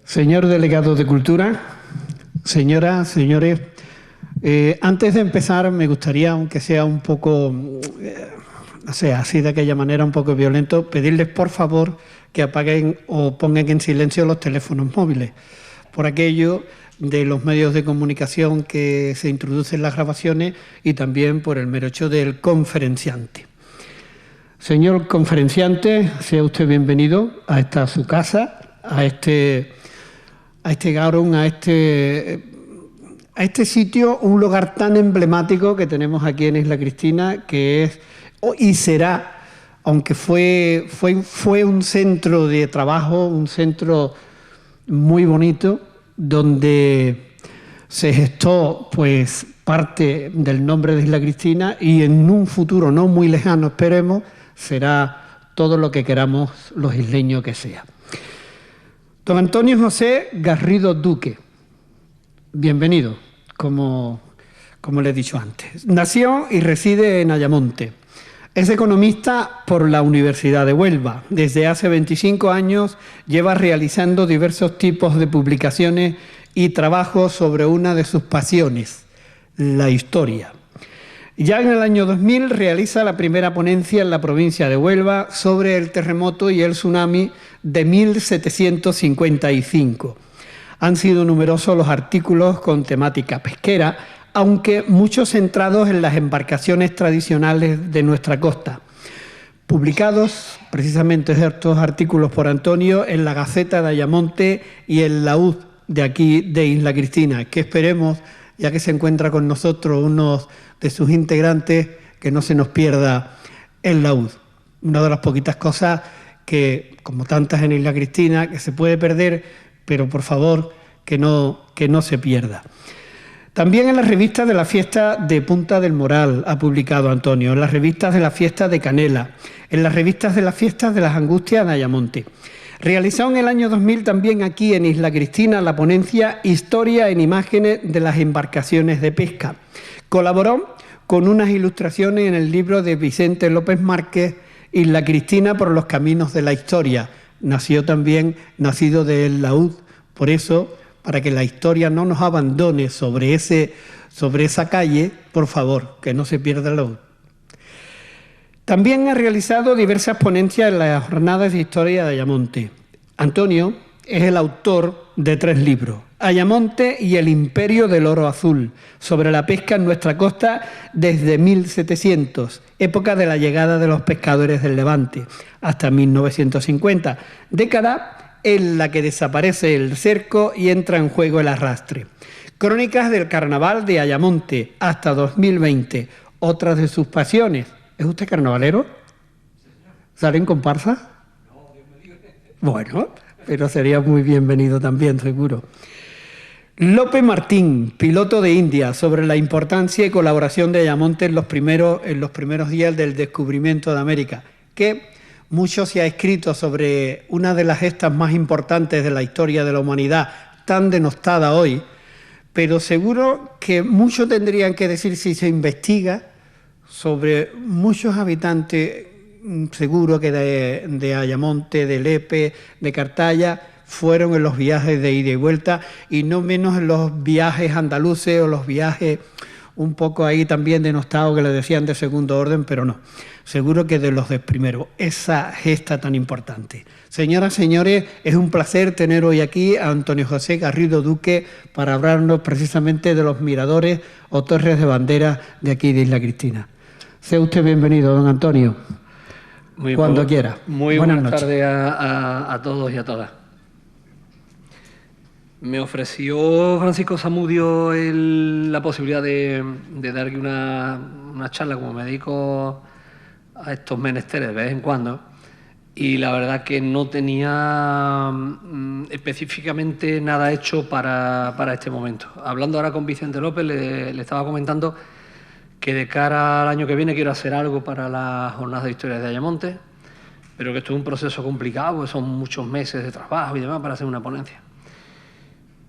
Señor delegado de Cultura, señoras, señores, antes de empezar me gustaría, aunque sea un poco, no sé, así de aquella manera un poco violento, pedirles por favor que apaguen o pongan en silencio los teléfonos móviles, por aquello de los medios de comunicación que se introducen en las grabaciones y también por el mero hecho del conferenciante. Señor conferenciante, sea usted bienvenido a esta su casa, a este garon, a este sitio, un lugar tan emblemático que tenemos aquí en Isla Cristina, que es y será, aunque fue un centro de trabajo, un centro muy bonito, donde se gestó pues parte del nombre de Isla Cristina y en un futuro no muy lejano, esperemos, será todo lo que queramos los isleños que sea. Don Antonio José Garrido Duque, bienvenido, como le he dicho antes. Nació y reside en Ayamonte. Es economista por la Universidad de Huelva. Desde hace 25 años lleva realizando diversos tipos de publicaciones y trabajos sobre una de sus pasiones, la historia. Ya en el año 2000 realiza la primera ponencia en la provincia de Huelva sobre el terremoto y el tsunami de 1755. Han sido numerosos los artículos con temática pesquera, aunque muchos centrados en las embarcaciones tradicionales de nuestra costa. Publicados precisamente estos artículos por Antonio en la Gaceta de Ayamonte y en la UZ de aquí de Isla Cristina, que esperemos, ya que se encuentra con nosotros uno de sus integrantes, que no se nos pierda en la UZ. Una de las poquitas cosas que, como tantas en Isla Cristina, que se puede perder, pero por favor que no se pierda. También en las revistas de la fiesta de Punta del Moral ha publicado Antonio, en las revistas de la fiesta de Canela, en las revistas de las fiestas de las Angustias de Ayamonte. Realizó en el año 2000 también aquí en Isla Cristina la ponencia Historia en imágenes de las embarcaciones de pesca. Colaboró con unas ilustraciones en el libro de Vicente López Márquez, Isla Cristina por los caminos de la historia. Nacido de el laúd, por eso, para que la historia no nos abandone sobre esa calle, por favor, que no se pierda el laúd. También ha realizado diversas ponencias en las jornadas de historia de Ayamonte. Antonio es el autor de 3 libros, Ayamonte y el Imperio del Oro Azul, sobre la pesca en nuestra costa desde 1700, época de la llegada de los pescadores del Levante, hasta 1950, década en la que desaparece el cerco y entra en juego el arrastre. Crónicas del Carnaval de Ayamonte, hasta 2020, otras de sus pasiones. ¿Es usted carnavalero? ¿Sale en comparsa? No, Dios me libre. Bueno, pero sería muy bienvenido también, seguro. Lope Martín, piloto de India, sobre la importancia y colaboración de Ayamonte en los primeros días del descubrimiento de América, que mucho se ha escrito sobre una de las gestas más importantes de la historia de la humanidad, tan denostada hoy, pero seguro que mucho tendrían que decir si se investiga sobre muchos habitantes, seguro que de Ayamonte, de Lepe, de Cartaya, fueron en los viajes de ida y vuelta, y no menos en los viajes andaluces o los viajes un poco ahí también denostados que le decían de segundo orden, pero no, seguro que de los de primero, esa gesta tan importante. Señoras, señores, es un placer tener hoy aquí a Antonio José Garrido Duque para hablarnos precisamente de los miradores o torres de bandera de aquí de Isla Cristina. Sea usted bienvenido, don Antonio, cuando quiera. Muy buenas tardes a todos y a todas. Me ofreció Francisco Zamudio la posibilidad de dar aquí una charla, como me dedico a estos menesteres de vez en cuando, y la verdad que no tenía específicamente nada hecho para este momento. Hablando ahora con Vicente López, le estaba comentando que de cara al año que viene quiero hacer algo para las jornadas de historia de Ayamonte, pero que esto es un proceso complicado, porque son muchos meses de trabajo y demás para hacer una ponencia.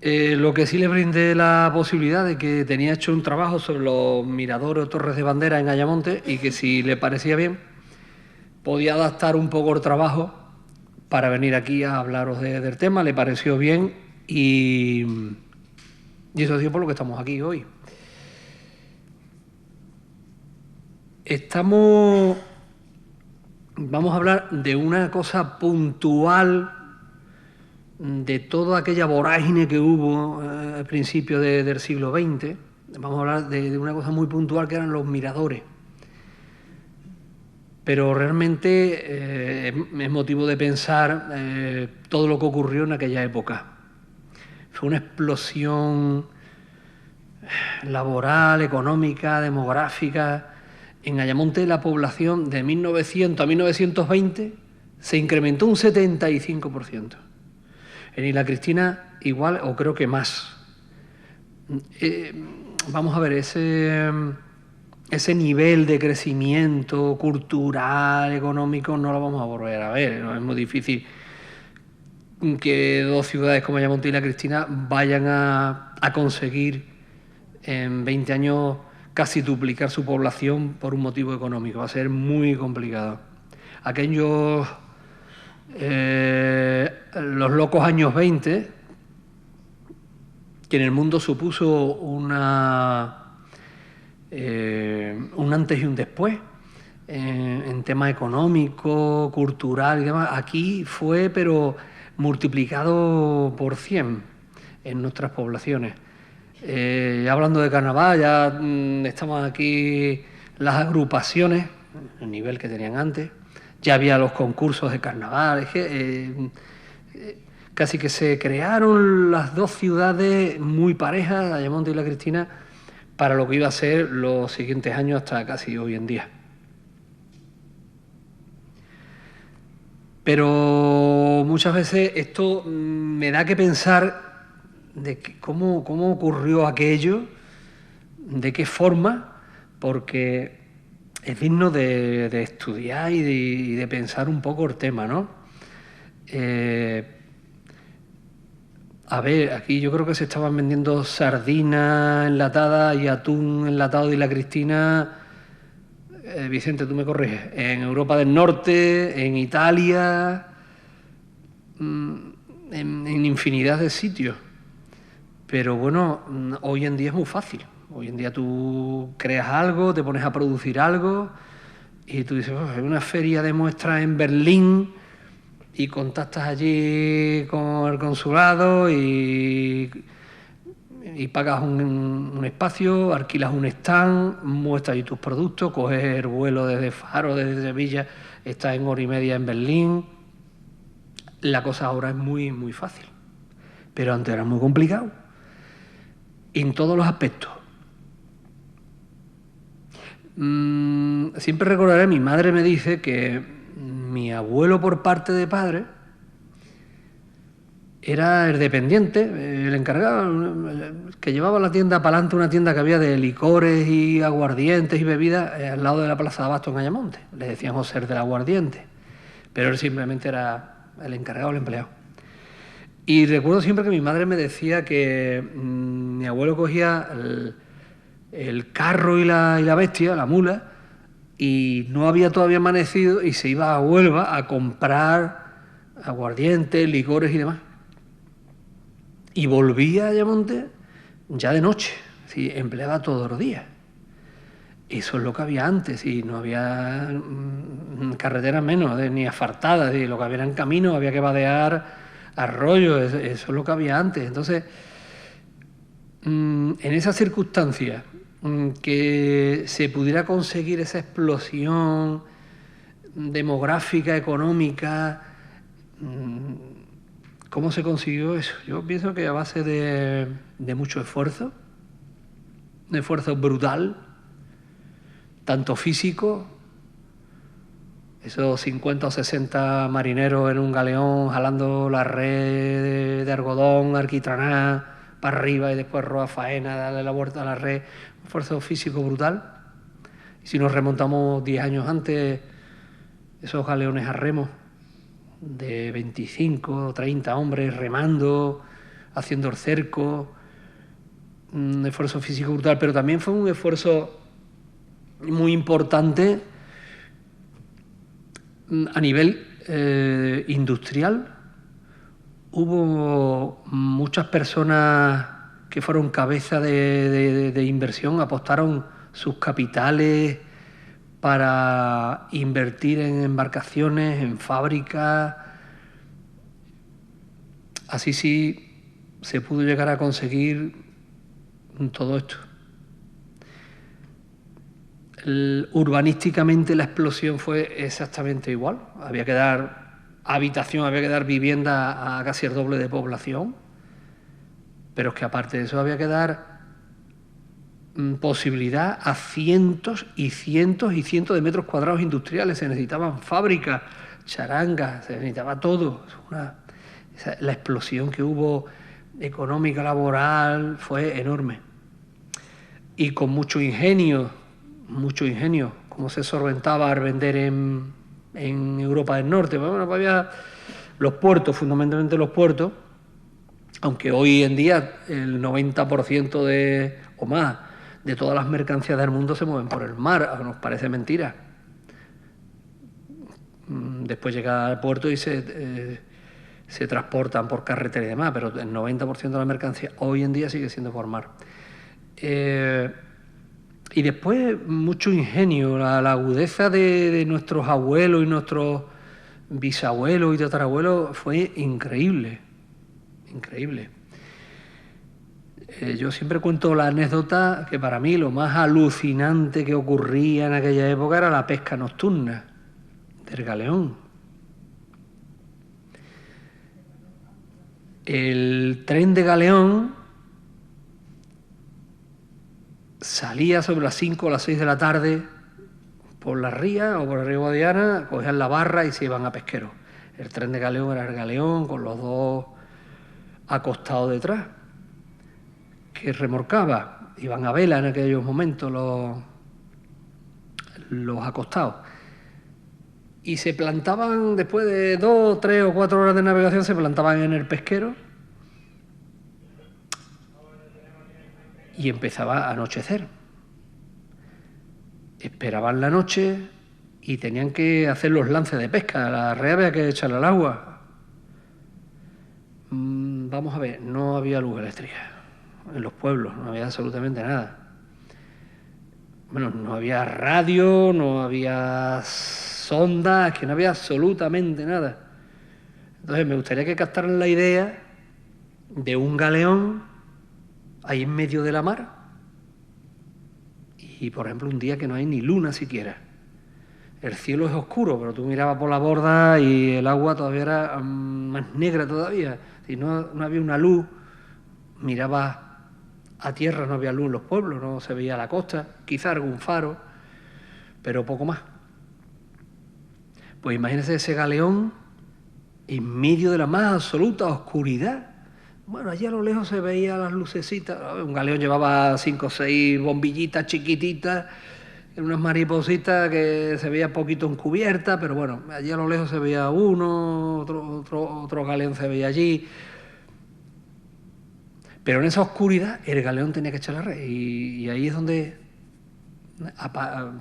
Lo que sí le brindé la posibilidad de que tenía hecho un trabajo sobre los miradores o torres de bandera en Ayamonte y que si le parecía bien, podía adaptar un poco el trabajo para venir aquí a hablaros del tema. Le pareció bien Y eso ha sido por lo que estamos aquí hoy. Vamos a hablar de una cosa puntual de toda aquella vorágine que hubo al principio del siglo XX. Vamos a hablar de una cosa muy puntual que eran los miradores. Pero realmente es motivo de pensar todo lo que ocurrió en aquella época. Fue una explosión laboral, económica, demográfica. En Ayamonte la población de 1900 a 1920 se incrementó un 75%. En Isla Cristina igual o creo que más. Vamos a ver, ese nivel de crecimiento cultural, económico, no lo vamos a volver a ver, ¿no? Es muy difícil que dos ciudades como Ayamonte y Isla Cristina vayan a conseguir en 20 años casi duplicar su población por un motivo económico. Va a ser muy complicado. Aquellos los locos años 20, que en el mundo supuso un antes y un después en tema económico, cultural y demás, aquí fue pero multiplicado por 100 en nuestras poblaciones. Hablando de carnaval, ya estamos aquí las agrupaciones, el nivel que tenían antes, ya había los concursos de carnaval, casi que se crearon las dos ciudades muy parejas, Ayamonte y La Cristina, para lo que iba a ser los siguientes años hasta casi hoy en día. Pero muchas veces esto me da que pensar de cómo ocurrió aquello, de qué forma, porque es digno de estudiar y de pensar un poco el tema, ¿no? A ver, aquí yo creo que se estaban vendiendo sardinas enlatadas y atún enlatado de Isla Cristina, Vicente, tú me corriges, en Europa del Norte, en Italia, en infinidad de sitios. Pero bueno, hoy en día es muy fácil. Hoy en día tú creas algo, te pones a producir algo y tú dices, hay una feria de muestras en Berlín y contactas allí con el consulado y pagas un espacio, alquilas un stand, muestras allí tus productos, coges el vuelo desde Faro, desde Sevilla, estás en hora y media en Berlín. La cosa ahora es muy, muy fácil. Pero antes era muy complicado. En todos los aspectos. Siempre recordaré, mi madre me dice que mi abuelo por parte de padre era el dependiente, el encargado, que llevaba la tienda para adelante, una tienda que había de licores y aguardientes y bebidas al lado de la Plaza de Abasto en Ayamonte. Le decíamos ser del aguardiente, pero él simplemente era el encargado, el empleado. Y recuerdo siempre que mi madre me decía que mi abuelo cogía el carro y la bestia, la mula, y no había todavía amanecido y se iba a Huelva a comprar aguardientes, licores y demás. Y volvía a Ayamonte ya de noche, ¿sí? Empleaba todos los días. Eso es lo que había antes, y no había carreteras menos, ni asfaltadas, y lo que había eran caminos, había que vadear arroyos, eso es lo que había antes. Entonces, en esas circunstancias, que se pudiera conseguir esa explosión demográfica, económica, ¿cómo se consiguió eso? Yo pienso que a base de mucho esfuerzo, un esfuerzo brutal, tanto físico, esos 50 o 60 marineros en un galeón jalando la red de algodón, alquitraná, para arriba y después roa faena, darle la vuelta a la red, un esfuerzo físico brutal. Y si nos remontamos 10 años antes, esos galeones a remo de 25 o 30 hombres remando, haciendo el cerco, un esfuerzo físico brutal, pero también fue un esfuerzo muy importante a nivel industrial, hubo muchas personas que fueron cabeza de inversión, apostaron sus capitales para invertir en embarcaciones, en fábricas. Así sí se pudo llegar a conseguir todo esto. Urbanísticamente la explosión fue exactamente igual. Había que dar habitación, había que dar vivienda a casi el doble de población. Pero es que aparte de eso había que dar posibilidad a cientos y cientos y cientos de metros cuadrados industriales. Se necesitaban fábricas, charangas, se necesitaba todo. La explosión que hubo económica, laboral, fue enorme. Y con mucho ingenio, como se solventaba al vender en Europa del Norte. Bueno, había los puertos, fundamentalmente los puertos, aunque hoy en día el 90% o más de todas las mercancías del mundo se mueven por el mar, aunque nos parece mentira. Después llega al puerto y se transportan por carretera y demás, pero el 90% de la mercancía hoy en día sigue siendo por mar. Y después mucho ingenio, la agudeza de nuestros abuelos y nuestros bisabuelos y tatarabuelos fue increíble. Yo siempre cuento la anécdota que para mí lo más alucinante que ocurría en aquella época era la pesca nocturna del galeón. El tren de galeón salía sobre las 5 o las 6 de la tarde por la ría o por el río Guadiana, cogían la barra y se iban a pesqueros. El tren de galeón era el galeón con los dos acostados detrás, que remorcaba. Iban a vela en aquellos momentos los acostados. Y se plantaban, después de 2, 3 o 4 horas de navegación, se plantaban en el pesquero y empezaba a anochecer. Esperaban la noche y tenían que hacer los lances de pesca. La red había que echarla al agua. Vamos a ver, no había luz eléctrica en los pueblos, no había absolutamente nada. Bueno, no había radio, no había sondas, que no había absolutamente nada. Entonces me gustaría que captaran la idea de un galeón ahí en medio de la mar y, por ejemplo, un día que no hay ni luna siquiera. El cielo es oscuro, pero tú mirabas por la borda y el agua todavía era más negra todavía. Si no había una luz, mirabas a tierra, no había luz en los pueblos, no se veía la costa, quizá algún faro, pero poco más. Pues imagínense ese galeón en medio de la más absoluta oscuridad. Bueno, allí a lo lejos se veía las lucecitas. Un galeón llevaba 5 o 6 bombillitas chiquititas, unas maripositas que se veía poquito en cubierta, pero bueno, allí a lo lejos se veía uno, otro galeón se veía allí. Pero en esa oscuridad el galeón tenía que echar la red y ahí es donde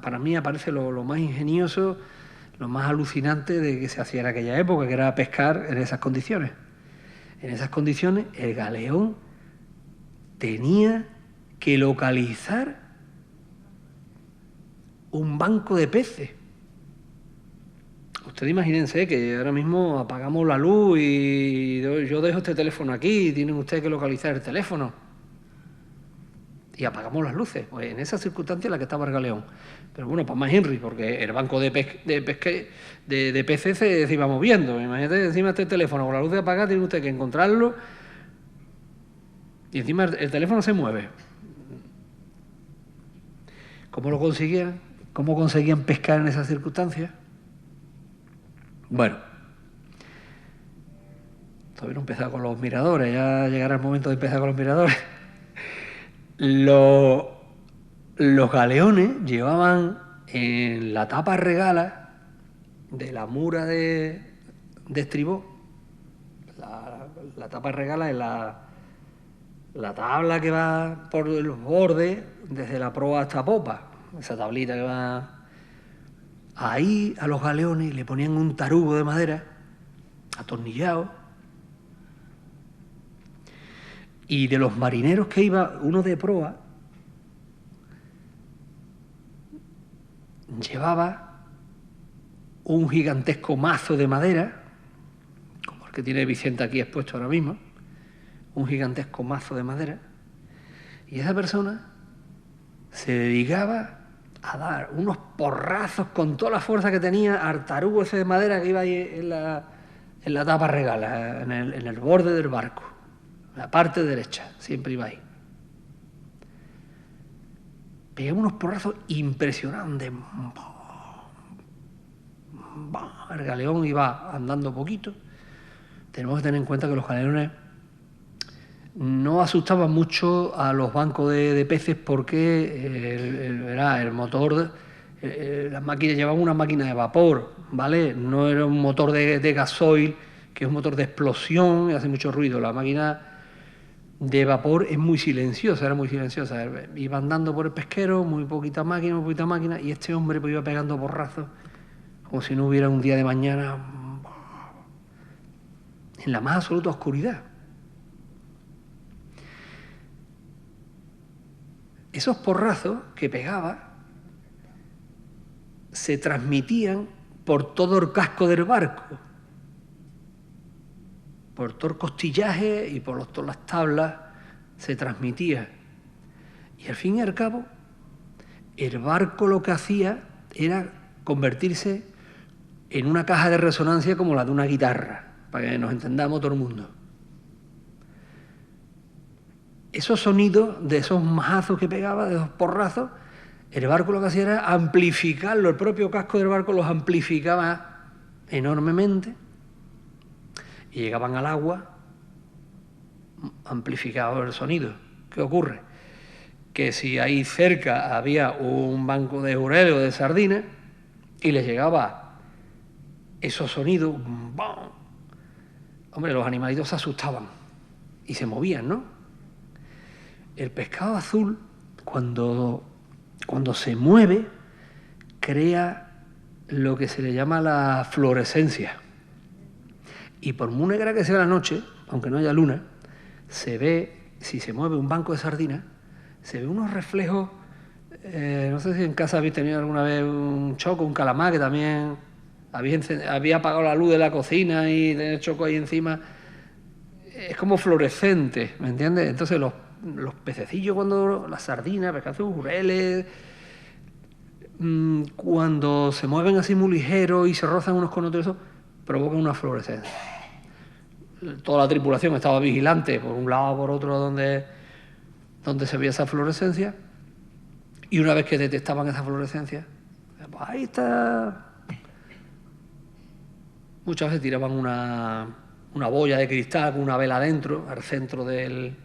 para mí aparece lo más ingenioso, lo más alucinante de que se hacía en aquella época, que era pescar en esas condiciones. En esas condiciones el galeón tenía que localizar un banco de peces. Ustedes imagínense que ahora mismo apagamos la luz y yo dejo este teléfono aquí y tienen ustedes que localizar el teléfono. Y apagamos las luces. Pues en esa circunstancia en la que estaba el galeón. Pero bueno, pues más Henry, porque el banco de peces se iba moviendo. Imagínate, encima este teléfono con la luz apagada, tiene usted que encontrarlo. Y encima el teléfono se mueve. ¿Cómo lo conseguían? ¿Cómo conseguían pescar en esas circunstancias? Bueno, todavía no he empezado con los miradores, ya llegará el momento de empezar con los miradores. Los galeones llevaban en la tapa regala de la mura de estribor, la tapa regala es la tabla que va por los bordes desde la proa hasta popa, esa tablita que va. Ahí a los galeones le ponían un tarugo de madera atornillado Y de los marineros que iba, uno de proa llevaba un gigantesco mazo de madera, como el que tiene Vicente aquí expuesto ahora mismo, un gigantesco mazo de madera, y esa persona se dedicaba a dar unos porrazos con toda la fuerza que tenía al tarugo ese de madera que iba ahí en la tapa regala, en el borde del barco, en la parte derecha, siempre iba ahí. Pegaba unos porrazos impresionantes. El galeón iba andando poquito. Tenemos que tener en cuenta que los galeones no asustaban mucho a los bancos de peces porque el motor, las máquinas llevaban una máquina de vapor, ¿vale? No era un motor de gasoil, que es un motor de explosión y hace mucho ruido. La máquina de vapor es muy silenciosa, era muy silenciosa. Iba andando por el pesquero, muy poquita máquina, y este hombre pues iba pegando porrazos como si no hubiera un día de mañana, en la más absoluta oscuridad. Esos porrazos que pegaba se transmitían por todo el casco del barco, por todo el costillaje y por todas las tablas se transmitía. Y al fin y al cabo, el barco lo que hacía era convertirse en una caja de resonancia como la de una guitarra, para que nos entendamos todo el mundo. Esos sonidos de esos majazos que pegaba, de esos porrazos, el barco lo que hacía era amplificarlo, el propio casco del barco los amplificaba enormemente y llegaban al agua amplificado el sonido. ¿Qué ocurre? Que si ahí cerca había un banco de jurel o de sardinas y les llegaba esos sonidos, ¡bam!, hombre, los animalitos se asustaban y se movían, ¿no? El pescado azul, cuando se mueve, crea lo que se le llama la fluorescencia. Y por muy negra que sea la noche, aunque no haya luna, se ve, si se mueve un banco de sardinas, se ve unos reflejos. No sé si en casa habéis tenido alguna vez un choco, un calamar, que también había apagado la luz de la cocina y tenía el choco ahí encima. Es como fluorescente, ¿me entiendes? Entonces los pececillos, cuando las sardinas, pescados, jureles, cuando se mueven así muy ligeros y se rozan unos con otros, eso provoca una fluorescencia. Toda la tripulación estaba vigilante por un lado o por otro donde se veía esa fluorescencia, y una vez que detectaban esa fluorescencia, pues ahí está. Muchas veces tiraban una boya de cristal con una vela dentro, al centro del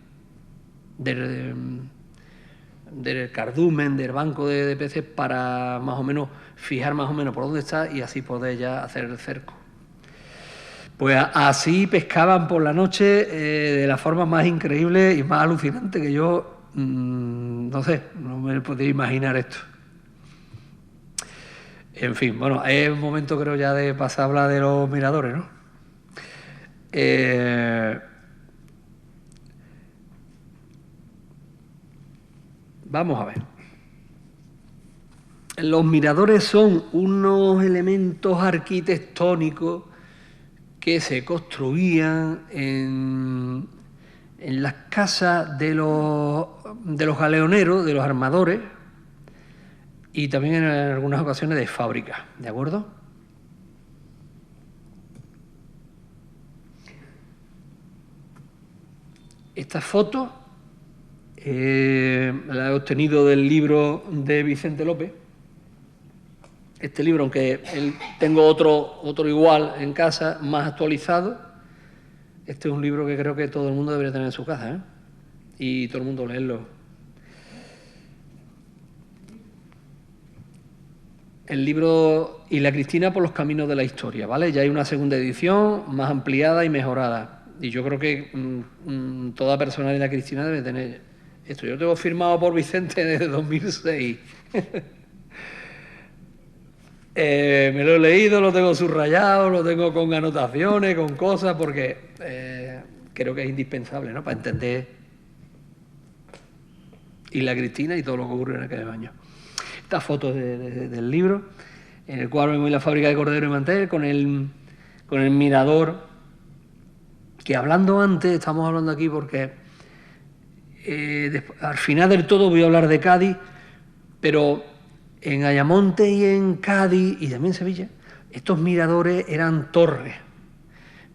cardumen, del banco de peces, para más o menos fijar más o menos por dónde está y así poder ya hacer el cerco. Pues así pescaban por la noche de la forma más increíble y más alucinante que yo, no sé, no me podía imaginar esto. En fin, bueno, es un momento, creo, ya de pasar a hablar de los miradores, ¿no? Vamos a ver. Los miradores son unos elementos arquitectónicos que se construían en las casas de los galeoneros, de los armadores, y también en algunas ocasiones de fábricas, ¿de acuerdo? Esta foto la he obtenido del libro de Vicente López. Este libro, aunque tengo otro igual en casa, más actualizado, este es un libro que creo que todo el mundo debería tener en su casa, ¿eh? Y todo el mundo leerlo. El libro Y la Cristina por los caminos de la historia, ¿vale? Ya hay una segunda edición más ampliada y mejorada. Y yo creo que toda persona de la Cristina debe tener esto. Yo lo tengo firmado por Vicente desde 2006. Me lo he leído, lo tengo subrayado, lo tengo con anotaciones, con cosas, porque creo que es indispensable, ¿no?, para entender y la Cristina y todo lo que ocurre en aquellos años. Esta foto del libro, en el cual vemos la fábrica de cordero y mantel con el mirador, que hablando antes, estamos hablando aquí porque al final del todo voy a hablar de Cádiz, pero en Ayamonte y en Cádiz y también en Sevilla, estos miradores eran torres,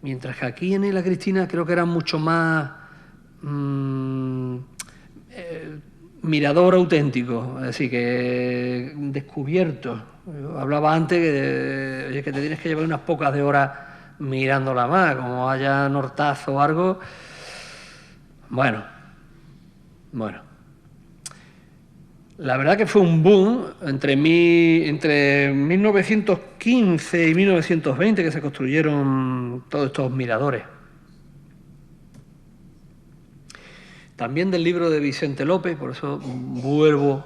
mientras que aquí en la Cristina creo que eran mucho más mirador auténtico, es decir, que descubierto. Yo hablaba antes que te tienes que llevar unas pocas de horas mirándola más, como haya nortazo o algo. Bueno. La verdad que fue un boom entre 1915 y 1920 que se construyeron todos estos miradores. También del libro de Vicente López, por eso vuelvo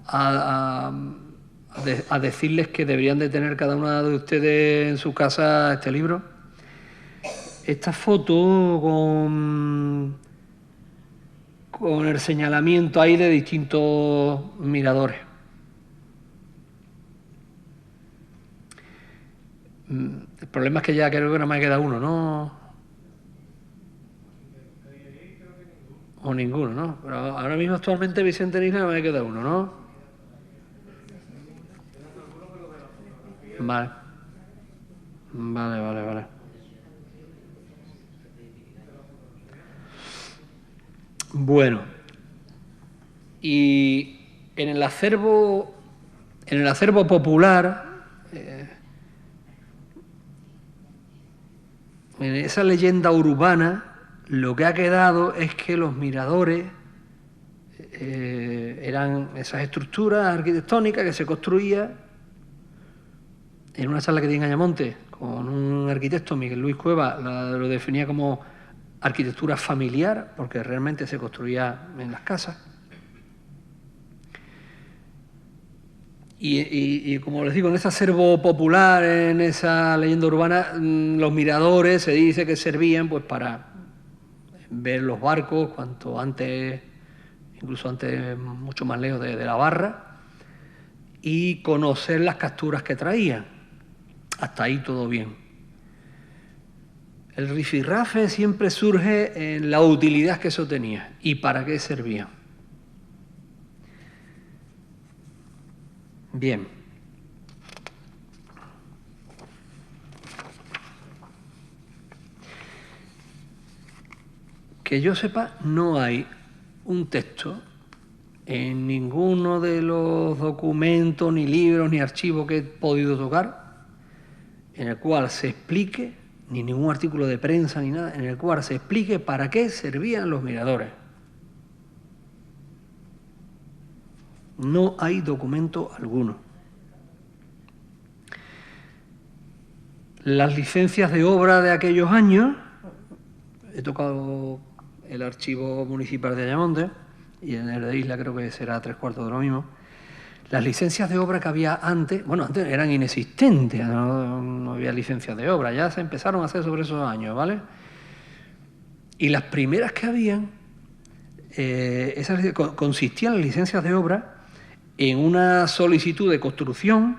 a decirles que deberían de tener cada una de ustedes en su casa este libro. Esta foto con el señalamiento ahí de distintos miradores. El problema es que ya creo que nada más queda uno, ¿no? O ninguno, ¿no? Pero ahora mismo actualmente Vicente Nisla nada más queda uno, ¿no? Vale. Bueno, y en el acervo popular, en esa leyenda urbana, lo que ha quedado es que los miradores eran esas estructuras arquitectónicas que se construían en una sala que tiene en Ayamonte, con un arquitecto, Miguel Luis Cueva, lo definía como arquitectura familiar, porque realmente se construía en las casas. Y como les digo, en ese acervo popular, en esa leyenda urbana, los miradores se dice que servían pues para ver los barcos cuanto antes, incluso antes, mucho más lejos de la barra, y conocer las capturas que traían. Hasta ahí todo bien. El rifirrafe siempre surge en la utilidad que eso tenía y para qué servía. Bien. Que yo sepa, no hay un texto en ninguno de los documentos, ni libros, ni archivos que he podido tocar, en el cual se explique, ni ningún artículo de prensa ni nada, en el cual se explique para qué servían los miradores. No hay documento alguno. Las licencias de obra de aquellos años, he tocado el archivo municipal de Ayamonte, y en el de Isla creo que será 3/4 de lo mismo. Las licencias de obra que había antes, bueno, antes eran inexistentes, no había licencias de obra, ya se empezaron a hacer sobre esos años, ¿vale? Y las primeras que habían, consistían las licencias de obra en una solicitud de construcción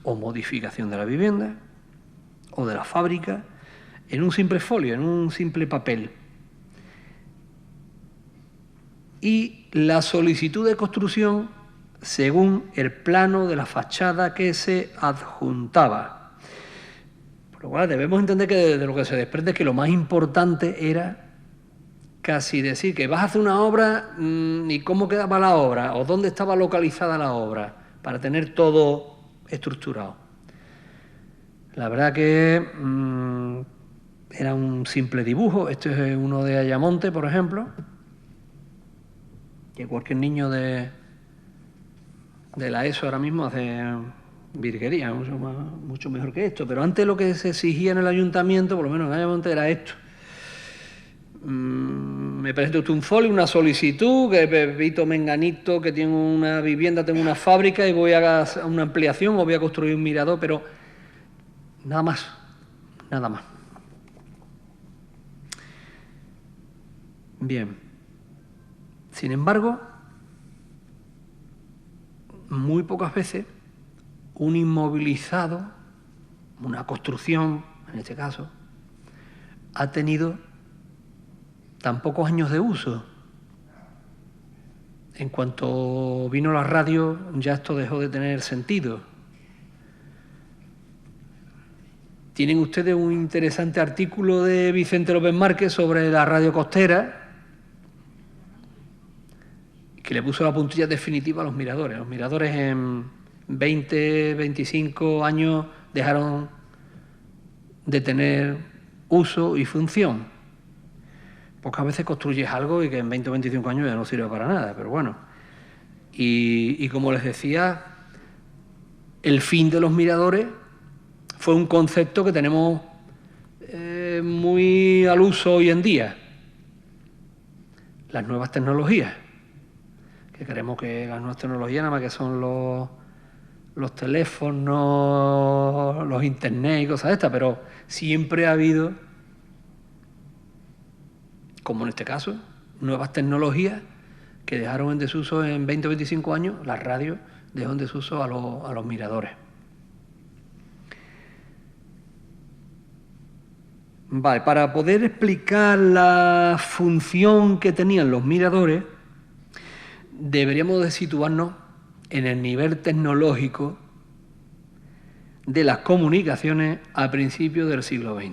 o modificación de la vivienda o de la fábrica, en un simple folio, en un simple papel. Y la solicitud de construcción según el plano de la fachada que se adjuntaba. Por lo cual debemos entender que de lo que se desprende es que lo más importante era casi decir que vas a hacer una obra y cómo quedaba la obra o dónde estaba localizada la obra para tener todo estructurado. La verdad que era un simple dibujo. Este es uno de Ayamonte, por ejemplo, que cualquier niño de la ESO ahora mismo hace virguería, mucho mejor que esto. Pero antes lo que se exigía en el ayuntamiento, por lo menos en Ayamonte, era esto. Me presenta usted un folio, una solicitud, que Pepito Menganito, que tiene una vivienda, tengo una fábrica y voy a hacer una ampliación o voy a construir un mirador, pero nada más, nada más. Bien. Sin embargo, muy pocas veces un inmovilizado, una construcción, en este caso, ha tenido tan pocos años de uso. En cuanto vino la radio, ya esto dejó de tener sentido. Tienen ustedes un interesante artículo de Vicente López Márquez sobre la radio costera, que le puso la puntilla definitiva a los miradores. Los miradores en 20, 25 años dejaron de tener uso y función. Pocas veces construyes algo y que en 20 o 25 años ya no sirve para nada, pero bueno. Y como les decía, el fin de los miradores fue un concepto que tenemos muy al uso hoy en día. Las nuevas tecnologías, que creemos que las nuevas tecnologías nada más que son los teléfonos, los internet y cosas de estas, pero siempre ha habido, como en este caso, nuevas tecnologías que dejaron en desuso en 20 o 25 años. La radio dejó en desuso a los miradores. Vale, para poder explicar la función que tenían los miradores, deberíamos de situarnos en el nivel tecnológico de las comunicaciones a principios del siglo XX.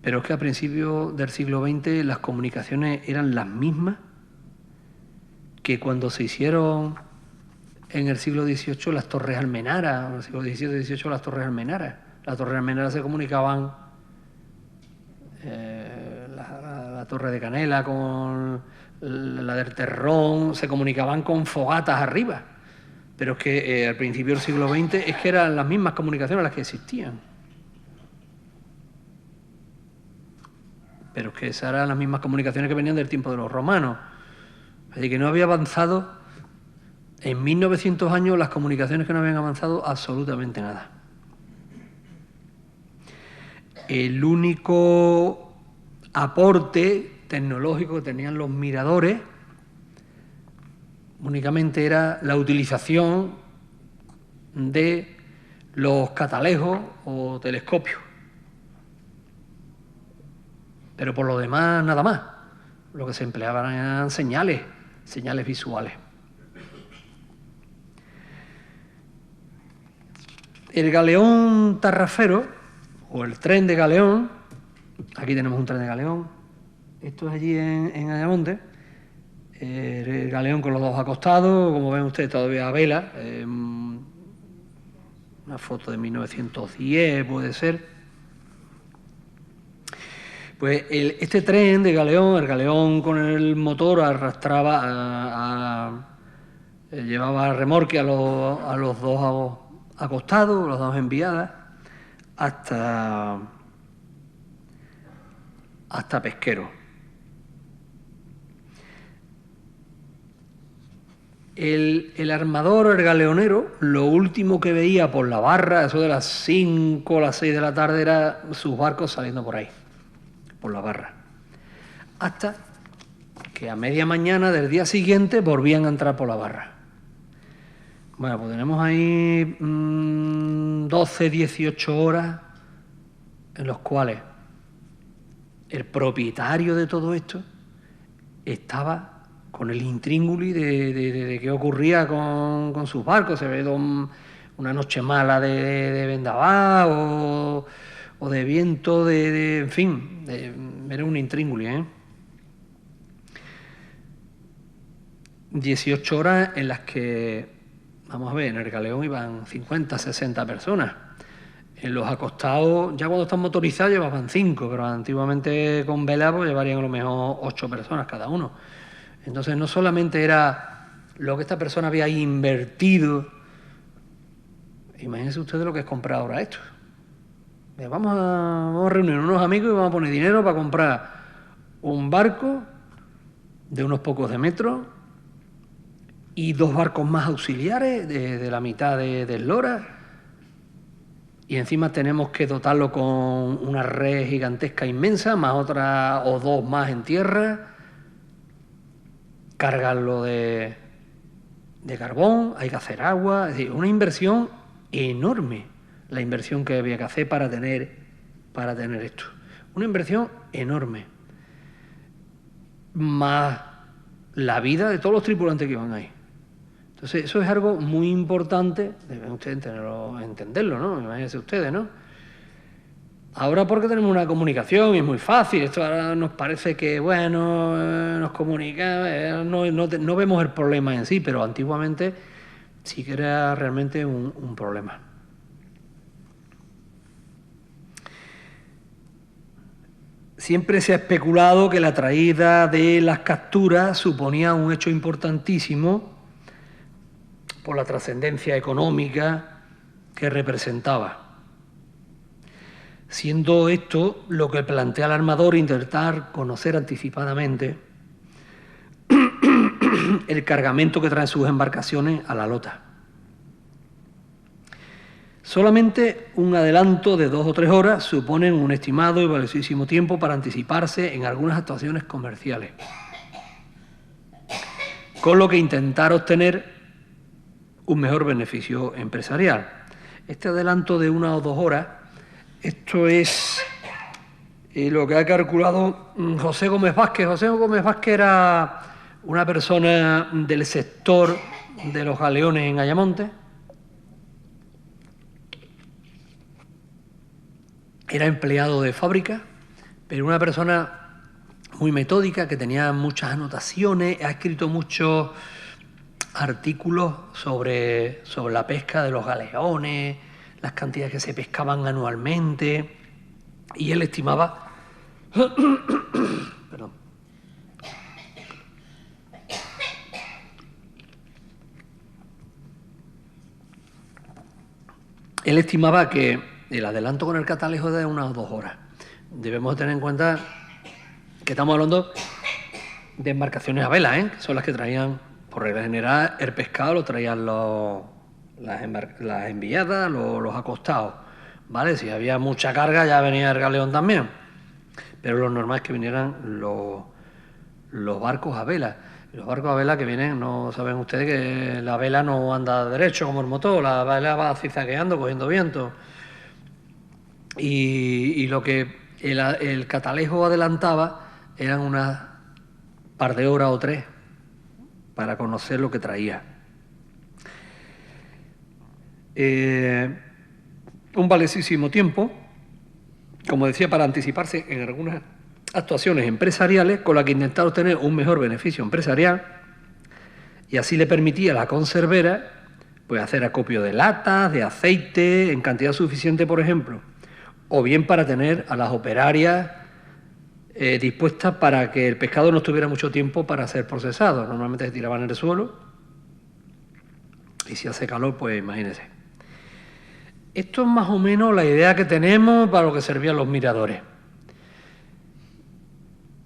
Pero es que a principios del siglo XX las comunicaciones eran las mismas que cuando se hicieron en el siglo XVIII las torres almenaras, en el siglo XVII y XVIII las torres almenaras. Las torres almenaras se comunicaban, la torre de Canela con la del Terrón, se comunicaban con fogatas arriba. Pero es que al principio del siglo XX es que eran las mismas comunicaciones las que existían. Pero es que esas eran las mismas comunicaciones que venían del tiempo de los romanos. Es decir, que no había avanzado en 1900 años las comunicaciones, que no habían avanzado absolutamente nada. El único aporte tecnológico que tenían los miradores únicamente era la utilización de los catalejos o telescopios. Pero por lo demás, nada más. Lo que se empleaban eran señales visuales. El galeón tarrafero, o el tren de Galeón, aquí tenemos un tren de Galeón, esto es allí en Ayamonte, el galeón con los dos acostados, como ven ustedes todavía a vela, una foto de 1910 puede ser. Pues este tren de Galeón, el galeón con el motor arrastraba, llevaba a remorque a los dos acostados, las dos enviadas, hasta Pesquero. El armador o el galeonero, lo último que veía por la barra, eso de las 5 o las 6 de la tarde, era sus barcos saliendo por ahí, por la barra. Hasta que a media mañana del día siguiente volvían a entrar por la barra. Bueno, pues tenemos ahí 12, 18 horas en los cuales el propietario de todo esto estaba con el intríngulis de qué ocurría con sus barcos. Se ve una noche mala de vendaval o de viento, en fin, era un intríngulis, 18 horas en las que, vamos a ver, en el galeón iban 50, 60 personas. En los acostados, ya cuando están motorizados, llevaban 5, pero antiguamente con vela pues llevarían a lo mejor 8 personas cada uno. Entonces no solamente era lo que esta persona había invertido, imagínense ustedes lo que es comprar ahora esto. Vamos a reunir unos amigos y vamos a poner dinero para comprar un barco de unos pocos de metros y 2 barcos más auxiliares de la mitad de eslora, y encima tenemos que dotarlo con una red gigantesca inmensa, más otra o 2 más en tierra. cargarlo de carbón, hay que hacer agua, es decir, una inversión enorme, la inversión que había que hacer para tener esto. Una inversión enorme. Más la vida de todos los tripulantes que iban ahí. Entonces, eso es algo muy importante, deben ustedes entenderlo, ¿no? Imagínense ustedes, ¿no? Ahora porque tenemos una comunicación y es muy fácil, esto ahora nos parece que, bueno, nos comunica, no vemos el problema en sí, pero antiguamente sí que era realmente un problema. Siempre se ha especulado que la traída de las capturas suponía un hecho importantísimo por la trascendencia económica que representaba. Siendo esto lo que plantea el armador intentar conocer anticipadamente el cargamento que traen sus embarcaciones a la lota. Solamente un adelanto de 2 o 3 horas suponen un estimado y valiosísimo tiempo para anticiparse en algunas actuaciones comerciales, con lo que intentar obtener un mejor beneficio empresarial. Este adelanto de 1 o 2 horas, esto es lo que ha calculado José Gómez Vázquez. José Gómez Vázquez era una persona del sector de los galeones en Ayamonte. Era empleado de fábrica, pero una persona muy metódica, que tenía muchas anotaciones, ha escrito muchos artículos sobre la pesca de los galeones, las cantidades que se pescaban anualmente, y él estimaba perdón. Él estimaba que el adelanto con el catalejo es de 1 o 2 horas. Debemos tener en cuenta que estamos hablando de embarcaciones a vela, que son las que traían, por regla general, el pescado lo traían las enviadas, los acostados, ¿vale? Si había mucha carga ya venía el galeón también, pero lo normal es que vinieran los barcos a vela. Los barcos a vela que vienen, no saben ustedes que la vela no anda derecho como el motor, la vela va zigzagueando, cogiendo viento. Y lo que el catalejo adelantaba eran unas par de horas o 3 para conocer lo que traía. Un valiosísimo tiempo, como decía, para anticiparse en algunas actuaciones empresariales con las que intentar obtener un mejor beneficio empresarial, y así le permitía a la conservera pues hacer acopio de latas, de aceite, en cantidad suficiente, por ejemplo, o bien para tener a las operarias dispuestas para que el pescado no estuviera mucho tiempo para ser procesado. Normalmente se tiraban en el suelo y si hace calor, pues imagínense. Esto es más o menos la idea que tenemos para lo que servían los miradores.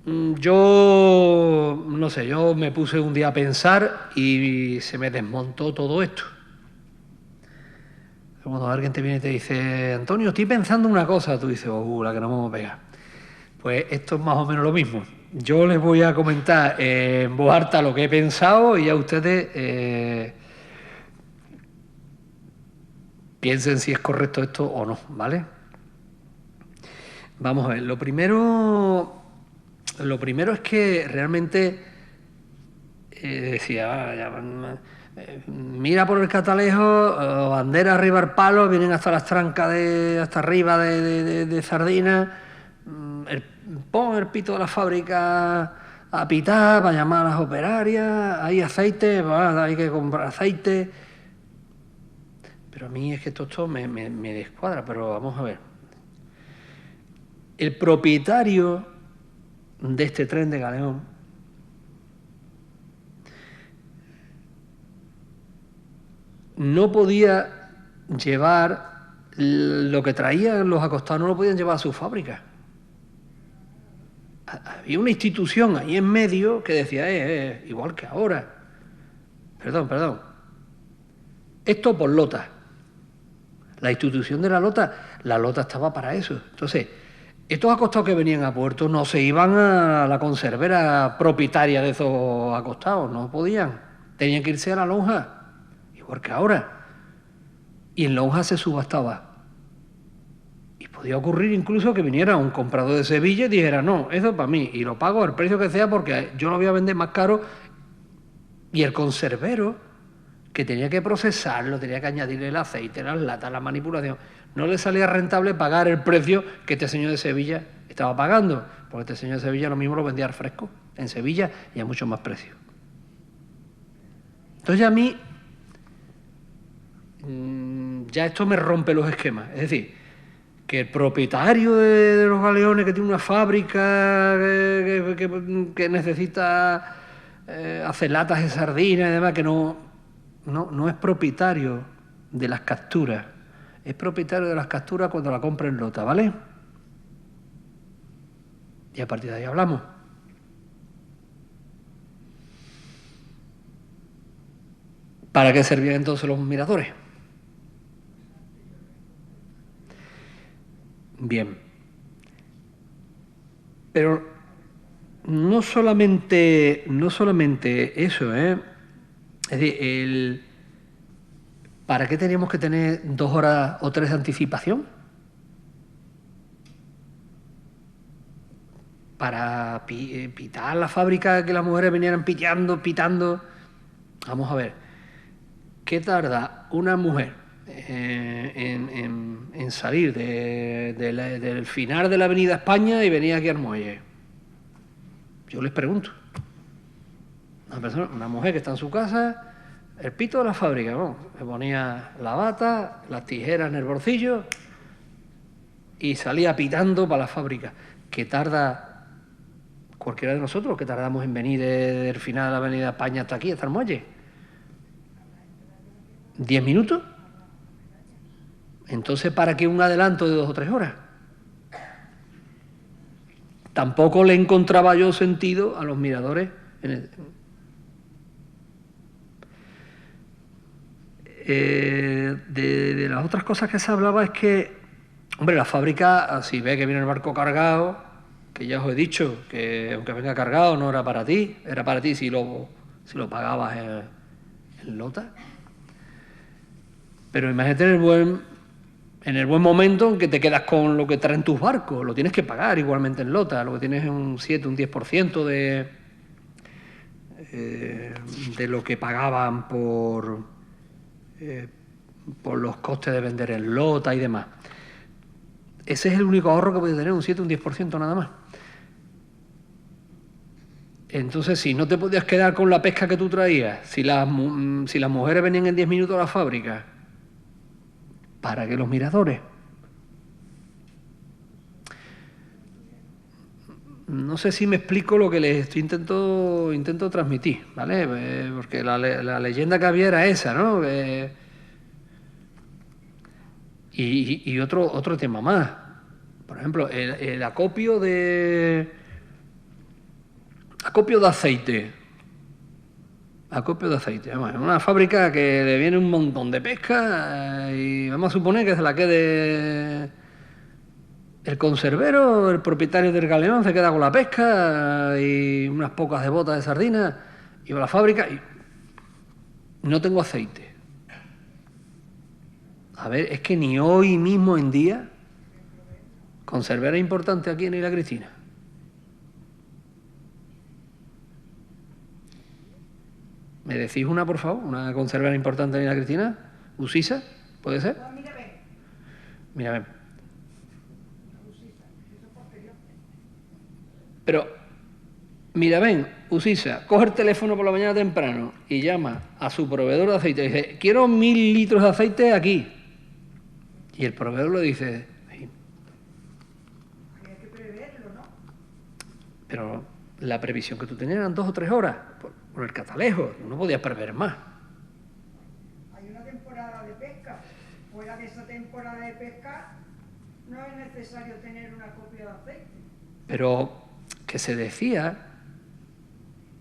Yo, no sé, yo me puse un día a pensar y se me desmontó todo esto. Cuando alguien te viene y te dice, Antonio, estoy pensando una cosa, tú dices, la que nos vamos a pegar. Pues esto es más o menos lo mismo. Yo les voy a comentar en voz alta lo que he pensado y ya ustedes piensen si es correcto esto o no, ¿vale? Vamos a ver, lo primero es que realmente decía, mira por el catalejo, bandera arriba al palo, vienen hasta las trancas hasta arriba de sardinas, pon el pito de la fábrica a pitar para llamar a las operarias, hay aceite, hay que comprar aceite. Pero a mí es que todo esto me descuadra, pero vamos a ver. El propietario de este tren de galeón no podía llevar lo que traían los acostados, no lo podían llevar a su fábrica. Había una institución ahí en medio que decía, igual que ahora. Perdón. Esto por lota. La institución de la lota estaba para eso. Entonces, Estos acostados que venían a puerto no se iban a la conservera propietaria de esos acostados, no podían. Tenían que irse a la lonja, igual que ahora. Y en lonja se subastaba. Y podía ocurrir incluso que viniera un comprador de Sevilla y dijera, no, eso es para mí, y lo pago al precio que sea porque yo lo voy a vender más caro. Y el conservero, que tenía que procesarlo, tenía que añadirle el aceite, las latas, la manipulación, no le salía rentable pagar el precio que este señor de Sevilla estaba pagando, porque este señor de Sevilla lo mismo lo vendía al fresco en Sevilla y a mucho más precio. Entonces a mí ya esto me rompe los esquemas, es decir, que el propietario de los galeones que tiene una fábrica que necesita hacer latas de sardinas y demás, que no es propietario de las capturas, es propietario de las capturas cuando la compra en lota, ¿vale? Y a partir de ahí hablamos. ¿Para qué servían entonces los miradores? Bien. Pero no solamente eso, ¿eh? Es decir, ¿para qué teníamos que tener 2 horas o 3 de anticipación? Para pitar la fábrica, que las mujeres vinieran pitando. Vamos a ver, ¿qué tarda una mujer en salir del final de la Avenida España y venir aquí al muelle? Yo les pregunto. Una mujer que está en su casa, el pito de la fábrica, ¿no? Le ponía la bata, las tijeras en el bolsillo y salía pitando para la fábrica. ¿Qué tarda cualquiera de nosotros, que tardamos en venir del final de la Avenida España hasta aquí, hasta el muelle? ¿10 minutos? Entonces, ¿para qué un adelanto de 2 o 3 horas? Tampoco le encontraba yo sentido a los miradores de las otras cosas que se hablaba es que, hombre, la fábrica, si ve que viene el barco cargado, que ya os he dicho que aunque venga cargado no era para ti, era para ti si lo pagabas en lota. Pero imagínate en el buen momento en que te quedas con lo que traen tus barcos, lo tienes que pagar igualmente en lota, lo que tienes es un 7, un 10% de lo que pagaban por los costes de vender en lota y demás. Ese es el único ahorro que puedes tener, un 7, un 10% nada más. Entonces, si no te podías quedar con la pesca que tú traías, si las mujeres venían en 10 minutos a la fábrica, ¿para qué los miradores? No sé si me explico lo que les intento transmitir, ¿vale? Porque la leyenda que había era esa, ¿no? Y otro tema más. Por ejemplo, el acopio de aceite. Acopio de aceite. Bueno, una fábrica que le viene un montón de pesca y vamos a suponer que se la quede el conservero, el propietario del galeón, se queda con la pesca y unas pocas de botas de sardinas y va a la fábrica y no tengo aceite. A ver, es que ni hoy mismo en día conservera importante aquí en Isla Cristina. ¿Me decís una, por favor? ¿Una conservera importante en Isla Cristina? ¿Usisa? ¿Puede ser? Mira, ven. Pero, mira, ven, Usisa, coge el teléfono por la mañana temprano y llama a su proveedor de aceite y dice, quiero 1000 litros de aceite aquí. Y el proveedor le dice, sí. Había que preverlo, ¿no? Pero la previsión que tú tenías eran 2 o 3 horas por el catalejo, no podías prever más. Hay una temporada de pesca. Fuera de esa temporada de pesca no es necesario tener una copia de aceite. Pero que se decía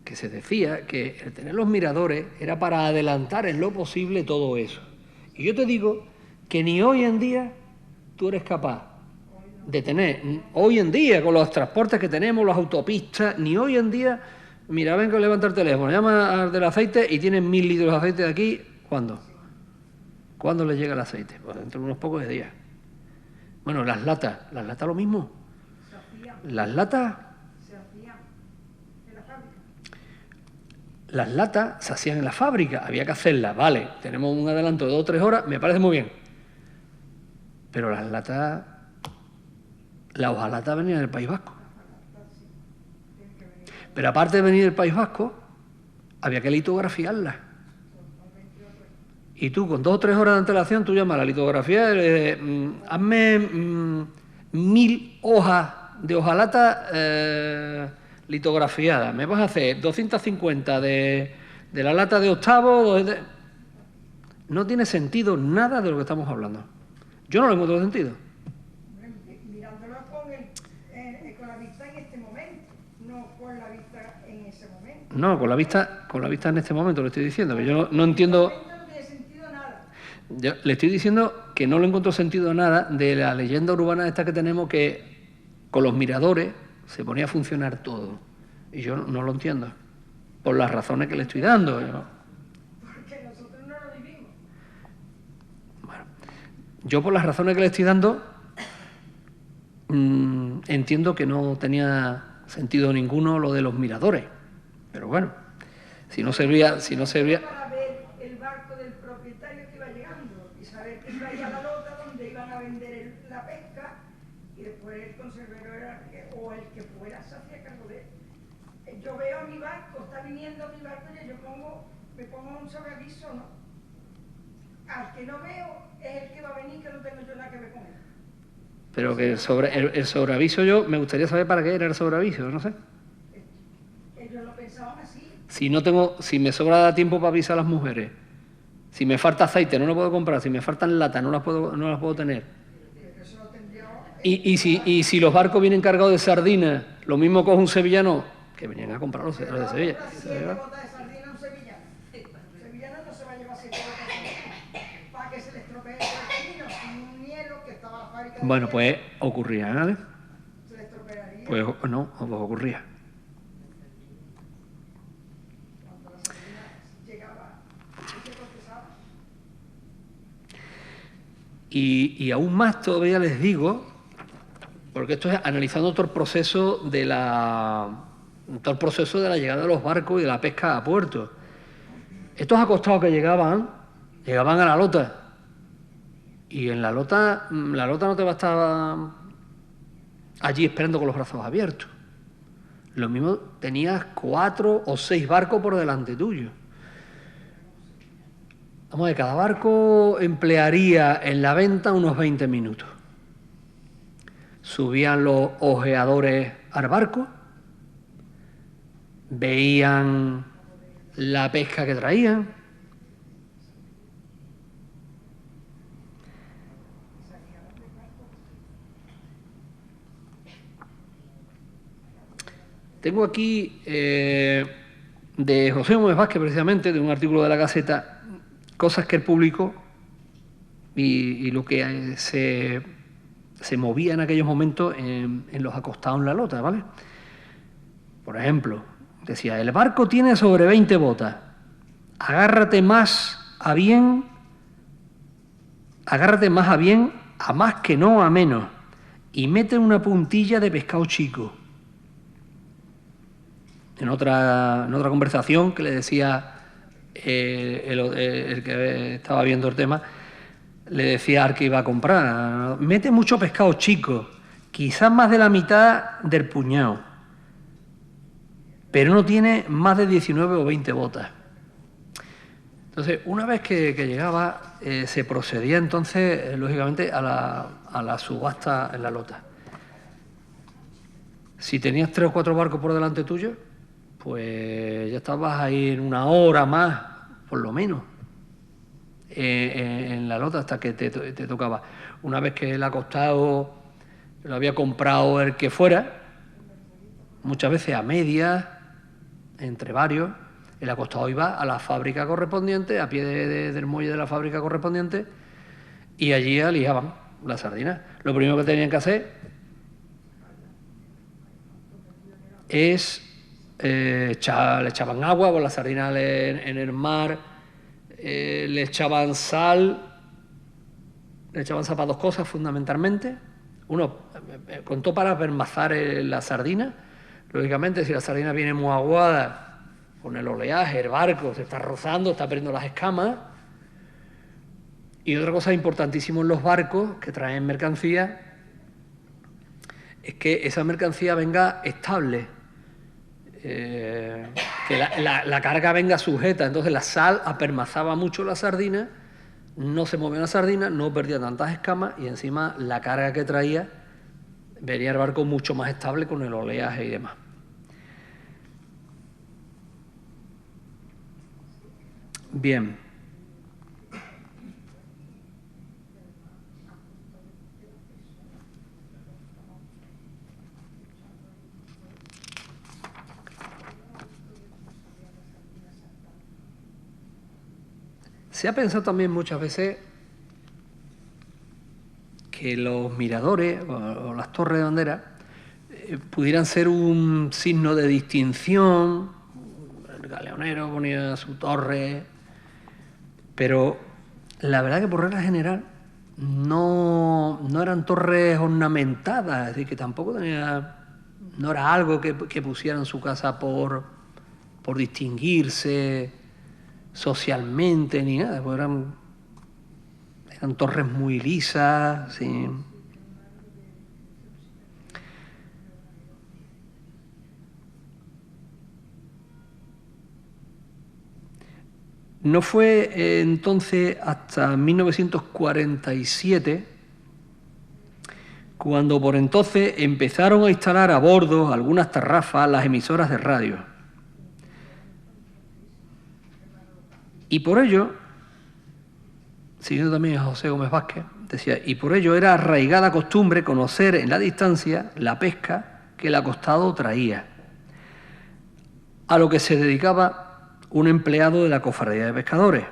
que el tener los miradores era para adelantar en lo posible todo eso. Y yo te digo que ni hoy en día tú eres capaz de tener, hoy en día, con los transportes que tenemos, las autopistas, ni hoy en día, mira, vengo a levantar el teléfono, llama al del aceite y tienen 1000 litros de aceite de aquí, ¿cuándo? ¿Cuándo le llega el aceite? Pues dentro de unos pocos días. Bueno, las latas lo mismo. Las latas... Se hacían en la fábrica. Las latas se hacían en la fábrica, había que hacerlas, vale, tenemos un adelanto de 2 o 3 horas, me parece muy bien. Pero las latas, la hojalata venía del País Vasco. Pero aparte de venir del País Vasco, había que litografiarlas. Y tú, con 2 o 3 horas de antelación, tú llamas a la litografía, hazme 1000 hojas de hojalata litografiadas. Me vas a hacer 250 de la lata de octavo. No tiene sentido nada de lo que estamos hablando. Yo no lo encuentro sentido. Mirándolo con la vista en este momento, no con la vista en ese momento. No, con la vista en este momento, lo estoy diciendo, que yo no entiendo. No tiene sentido nada. Yo le estoy diciendo que no le encuentro sentido nada de la leyenda urbana esta que tenemos, que con los miradores se ponía a funcionar todo. Y yo no lo entiendo, por las razones que le estoy dando. Porque nosotros no lo vivimos. Bueno, yo por las razones que le estoy dando, entiendo que no tenía sentido ninguno lo de los miradores. Pero bueno, si no servía... Para ver el barco del propietario que iba llegando y saber que iba a ir a la lota donde iban a vender la pesca, y después el conservador o el que fuera se hacía cargo de él. Yo veo a mi barco, está viniendo mi barco y yo me pongo un sobreaviso, ¿no? Al que no veo es el que va a venir, que no tengo yo nada que ver con él. Pero que el sobreaviso, yo me gustaría saber para qué era el sobreaviso, no sé. Ellos lo pensaban así. Si me sobra tiempo para avisar a las mujeres, si me falta aceite no lo puedo comprar, si me faltan latas no las puedo tener. Eso lo tendría... Y si los barcos vienen cargados de sardinas, lo mismo coge un sevillano, que venían a comprar los de Sevilla. 7 botas de sardina a un sevillano. Un sevillano no se va a llevar 7 botas de sardina para que se le estropee el camino. Sin un hielo que estaba la fábrica. Bueno, pues ocurría, ¿vale? Se le estropearía. Pues no, pues ocurría. Cuando la sardina llegaba, se procesaba. Y aún más todavía les digo, porque esto es analizando todo el proceso de la llegada de los barcos y de la pesca a puerto. Estos acostados que llegaban a la lota. Y en la lota no te va a estar allí esperando con los brazos abiertos. Lo mismo, tenías 4 o 6 barcos por delante tuyo. Vamos a ver, cada barco emplearía en la venta unos 20 minutos. Subían los ojeadores al barco, veían la pesca que traían. Tengo aquí de José Gómez Vázquez, precisamente, de un artículo de la Gaceta, cosas que él publicó y lo que se movía en aquellos momentos en los acostados en la lota, ¿vale? Por ejemplo, decía, el barco tiene sobre 20 botas, agárrate más a bien, a más que no a menos, y mete una puntilla de pescado chico. En otra conversación que le decía el que estaba viendo el tema, le decía al que iba a comprar, mete mucho pescado chico, quizás más de la mitad del puñado, pero no tiene más de 19 o 20 botas. Entonces, una vez que llegaba, se procedía entonces, lógicamente, a la subasta en la lota. Si tenías 3 o 4 barcos por delante tuyo, pues ya estabas ahí en 1 hora más, por lo menos, en la lota hasta que te tocaba. Una vez que el acostado lo había comprado el que fuera, muchas veces a medias, entre varios, el acostado iba a la fábrica correspondiente, a pie del muelle de la fábrica correspondiente, y allí alijaban la sardina. Lo primero que tenían que hacer es le echaban agua, pues las sardinas en el mar, le echaban sal para dos cosas fundamentalmente. Uno, contó para permazar la sardina. Lógicamente, si la sardina viene muy aguada, con el oleaje, el barco se está rozando, está perdiendo las escamas. Y otra cosa importantísima en los barcos que traen mercancía es que esa mercancía venga estable, que la carga venga sujeta. Entonces la sal apermazaba mucho la sardina, no se movía la sardina, no perdía tantas escamas y encima la carga que traía venía el barco mucho más estable con el oleaje y demás. Bien. Se ha pensado también muchas veces que los miradores o las torres de bandera pudieran ser un signo de distinción. El galeonero ponía su torre, pero la verdad que por regla general no eran torres ornamentadas, es decir, que tampoco no era algo que pusiera en su casa por distinguirse socialmente ni nada, pues eran torres muy lisas, sí. No fue entonces hasta 1947 cuando por entonces empezaron a instalar a bordo algunas tarrafas las emisoras de radio. Y por ello, siguiendo también a José Gómez Vázquez, decía, y por ello era arraigada costumbre conocer en la distancia la pesca que el acostado traía, a lo que se dedicaba un empleado de la cofradía de pescadores.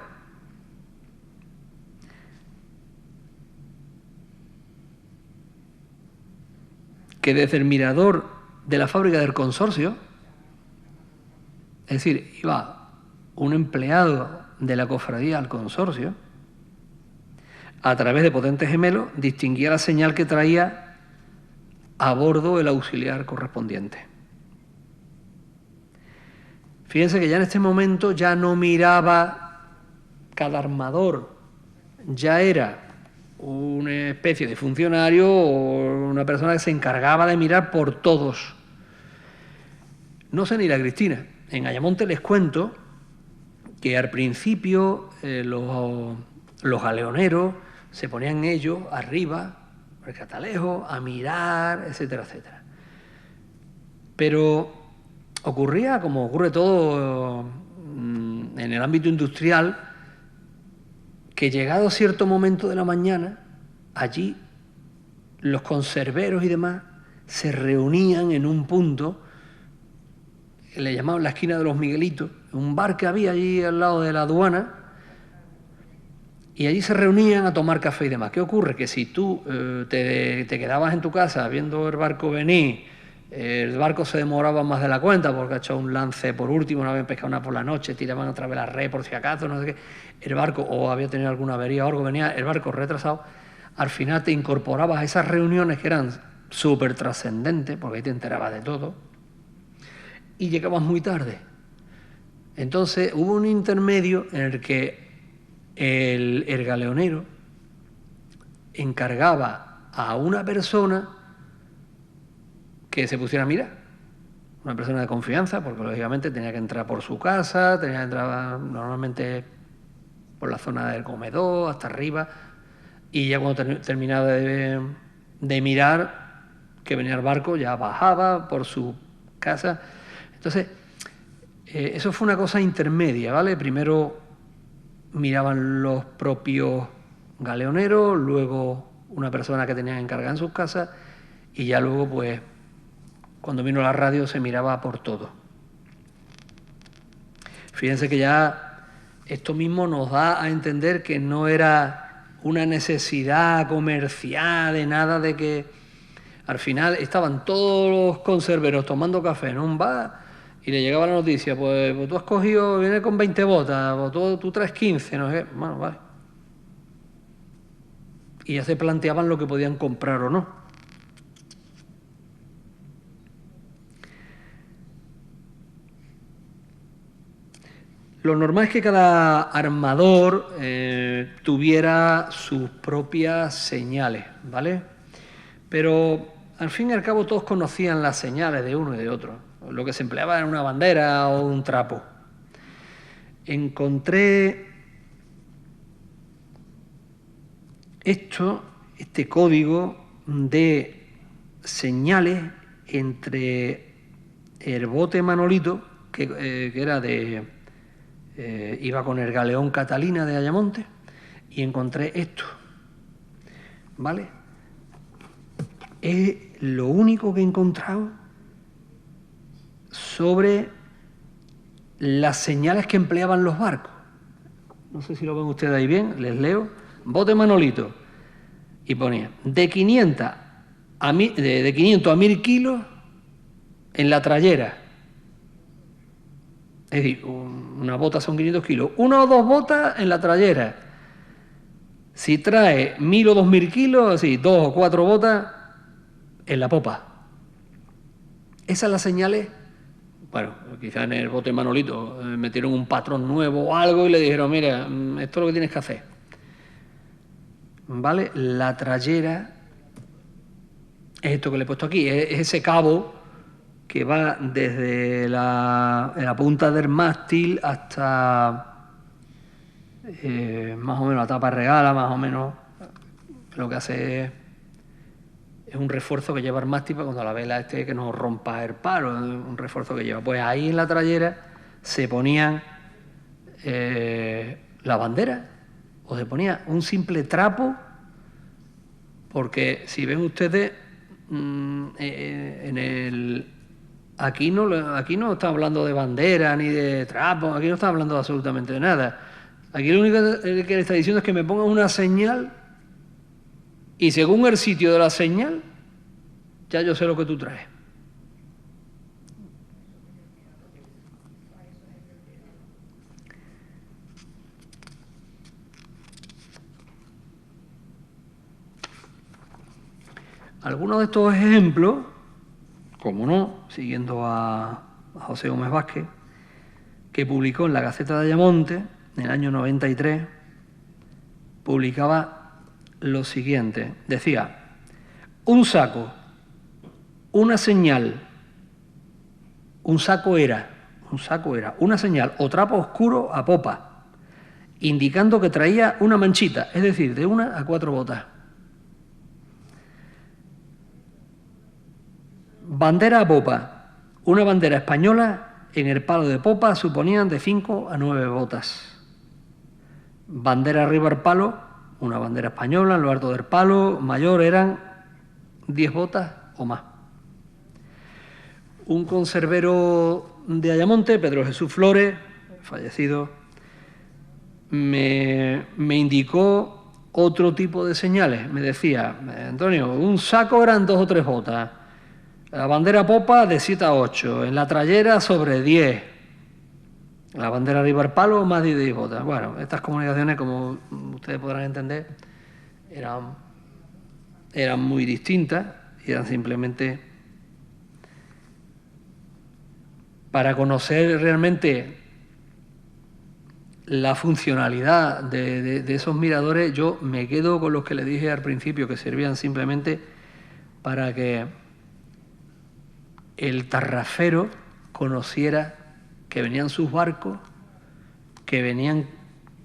Que desde el mirador de la fábrica del consorcio, es decir, iba un empleado de la cofradía al consorcio, a través de potentes gemelos, distinguía la señal que traía a bordo el auxiliar correspondiente. Fíjense que ya en este momento ya no miraba cada armador, ya era una especie de funcionario o una persona que se encargaba de mirar por todos. No sé ni la Cristina. En Ayamonte les cuento que al principio los galeoneros se ponían ellos arriba, por el catalejo, a mirar, etcétera, etcétera. Pero ocurría, como ocurre todo en el ámbito industrial, que llegado cierto momento de la mañana, allí los conserveros y demás se reunían en un punto, le llamaban la esquina de los Miguelitos, un bar que había allí al lado de la aduana, y allí se reunían a tomar café y demás. ¿Qué ocurre? Que si tú te quedabas en tu casa viendo el barco venir, el barco se demoraba más de la cuenta porque ha hecho un lance por último, no habían pescado una por la noche, tiraban otra vez la red por si acaso, no sé qué, el barco, o había tenido alguna avería o algo, venía el barco retrasado, al final te incorporabas a esas reuniones que eran súper trascendentes, porque ahí te enterabas de todo, y llegabas muy tarde. Entonces hubo un intermedio en el que el galeonero encargaba a una persona que se pusiera a mirar, una persona de confianza, porque lógicamente tenía que entrar por su casa, tenía que entrar normalmente por la zona del comedor, hasta arriba, y ya cuando terminaba de mirar que venía el barco, ya bajaba por su casa. Entonces, eso fue una cosa intermedia, ¿vale? Primero miraban los propios galeoneros, luego una persona que tenía encargada en sus casas, y ya luego, pues, cuando vino la radio se miraba por todo. Fíjense que ya esto mismo nos da a entender que no era una necesidad comercial, de nada de que... Al final estaban todos los conserveros tomando café en un bar y le llegaba la noticia, pues tú has cogido, viene con 20 botas, o tú traes 15, no sé qué. Bueno, vale. Y ya se planteaban lo que podían comprar o no. Lo normal es que cada armador tuviera sus propias señales, ¿vale? Pero al fin y al cabo todos conocían las señales de uno y de otro. Lo que se empleaba era una bandera o un trapo. Encontré este código de señales entre el bote Manolito, que era de... iba con el galeón Catalina de Ayamonte, y encontré esto, ¿vale? Es lo único que he encontrado sobre las señales que empleaban los barcos. No sé si lo ven ustedes ahí bien, les leo. Bote Manolito, y ponía de 500 a 1000 kilos en la trayera. Es decir, una bota son 500 kilos. 1 o 2 botas en la trayera. Si trae 1000 o 2000 kilos, así, 2 o 4 botas en la popa. Esas las señales. Bueno, quizás en el bote Manolito metieron un patrón nuevo o algo y le dijeron, mira, esto es lo que tienes que hacer. ¿Vale? La trayera es esto que le he puesto aquí, es ese cabo que va desde la punta del mástil hasta más o menos la tapa regala, más o menos. Lo que hace es un refuerzo que lleva el mástil para cuando la vela que no rompa el palo, un refuerzo que lleva. Pues ahí en la trayera se ponían la bandera o se ponía un simple trapo, porque si ven ustedes aquí no está hablando de bandera ni de trapo, aquí no está hablando absolutamente de nada. Aquí lo único que le está diciendo es que me pongan una señal y según el sitio de la señal, ya yo sé lo que tú traes. Algunos de estos ejemplos, como no, siguiendo a José Gómez Vázquez, que publicó en la Gaceta de Ayamonte, en el año 93, publicaba lo siguiente. Decía, un saco, una señal, un saco era una señal o trapo oscuro a popa, indicando que traía una manchita, es decir, de 1 a 4 botas. Bandera a popa. Una bandera española en el palo de popa suponían de 5 a 9 botas. Bandera arriba al palo, una bandera española en lo alto del palo mayor eran 10 botas o más. Un conservero de Ayamonte, Pedro Jesús Flores, fallecido, me indicó otro tipo de señales. Me decía, Antonio, un saco eran 2 o 3 botas. La bandera popa de 7 a 8, en la trayera sobre 10. La bandera arriba al palo más de 10 botas. Bueno, estas comunicaciones, como ustedes podrán entender, eran muy distintas y eran simplemente para conocer realmente la funcionalidad de esos miradores. Yo me quedo con los que les dije al principio, que servían simplemente para que el tarrafero conociera que venían sus barcos, que venían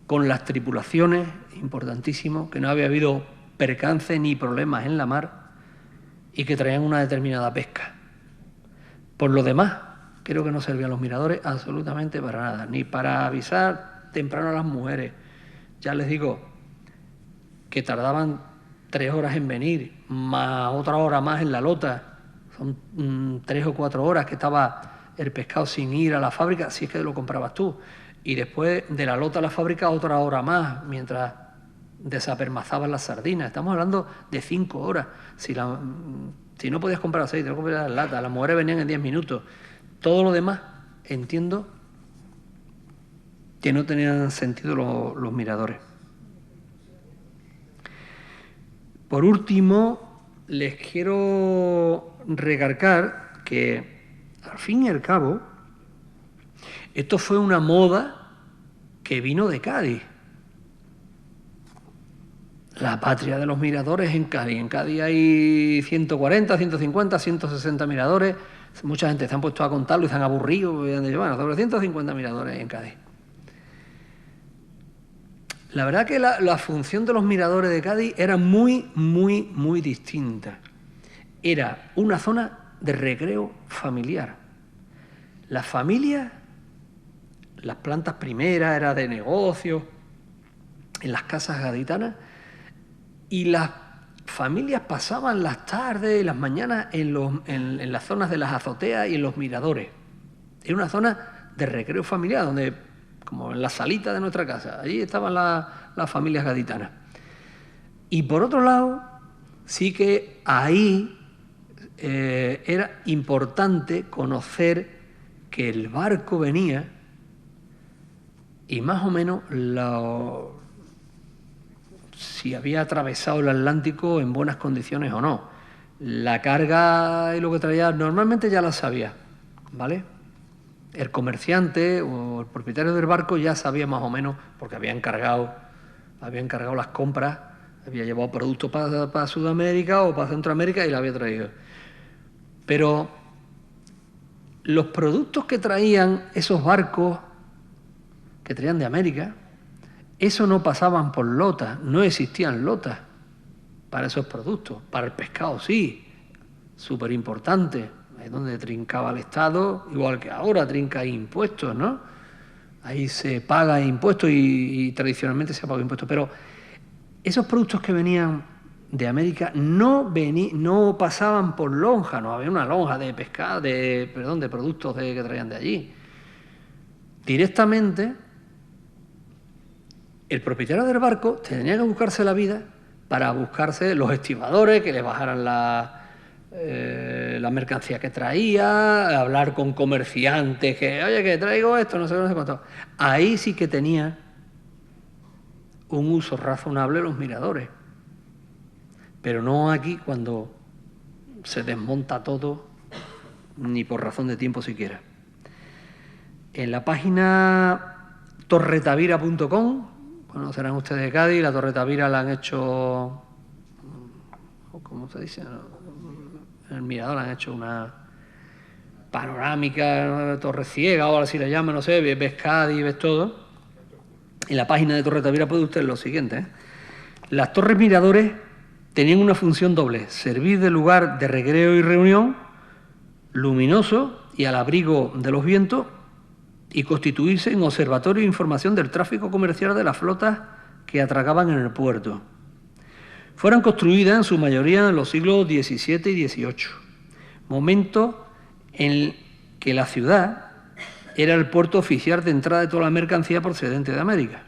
con las tripulaciones, importantísimo, que no había habido percance ni problemas en la mar y que traían una determinada pesca. Por lo demás, creo que no servían los miradores absolutamente para nada, ni para avisar temprano a las mujeres. Ya les digo que tardaban 3 horas en venir, más otra hora más en la lota. Son 3 o 4 horas que estaba el pescado sin ir a la fábrica, si es que lo comprabas tú. Y después de la lota a la fábrica otra hora más, mientras desapermazaban las sardinas. Estamos hablando de 5 horas. Si no podías comprar aceite, no comprar lata, las mujeres venían en 10 minutos. Todo lo demás, entiendo que no tenían sentido los miradores. Por último, les quiero recalcar que, al fin y al cabo, esto fue una moda que vino de Cádiz. La patria de los miradores en Cádiz. En Cádiz hay 140, 150, 160 miradores. Mucha gente se han puesto a contarlo y se han aburrido. Y han dicho, bueno, sobre 150 miradores en Cádiz. La verdad que la función de los miradores de Cádiz era muy, muy, muy distinta. Era una zona de recreo familiar. Las familias, las plantas primeras eran de negocios, en las casas gaditanas, y las familias pasaban las tardes y las mañanas en las zonas de las azoteas y en los miradores. Era una zona de recreo familiar, donde, como en la salita de nuestra casa, allí estaban las familias gaditanas. Y por otro lado, sí que ahí era importante conocer que el barco venía y más o menos si había atravesado el Atlántico en buenas condiciones o no. La carga y lo que traía normalmente ya la sabía, ¿vale? El comerciante o el propietario del barco ya sabía más o menos, porque habían cargado las compras, había llevado productos para Sudamérica o para Centroamérica y la había traído. Pero los productos que traían esos barcos que traían de América, eso no pasaban por lotas, no existían lotas para esos productos. Para el pescado sí, súper importante. Es donde trincaba el Estado, igual que ahora trinca impuestos, ¿no? Ahí se paga impuestos y tradicionalmente se ha pagado impuestos. Pero esos productos que venían de América no pasaban por lonja, no había una lonja de pescado, de productos que traían de allí. Directamente, el propietario del barco tenía que buscarse la vida para buscarse los estibadores que le bajaran la mercancía que traía, hablar con comerciantes que, oye, que traigo esto, no sé cuánto. Ahí sí que tenía un uso razonable los miradores. Pero no aquí cuando se desmonta todo, ni por razón de tiempo siquiera. En la página torretavira.com, conocerán ustedes de Cádiz, la Torre Tavira la han hecho, ¿cómo se dice? En el mirador han hecho una panorámica, torre ciega o algo así le llaman, no sé, ves Cádiz, ves todo. En la página de Torre Tavira puede usted lo siguiente, ¿eh? Las torres miradores tenían una función doble: servir de lugar de recreo y reunión, luminoso y al abrigo de los vientos, y constituirse en observatorio de información del tráfico comercial de las flotas que atracaban en el puerto. Fueron construidas en su mayoría en los siglos XVII y XVIII, momento en que la ciudad era el puerto oficial de entrada de toda la mercancía procedente de América.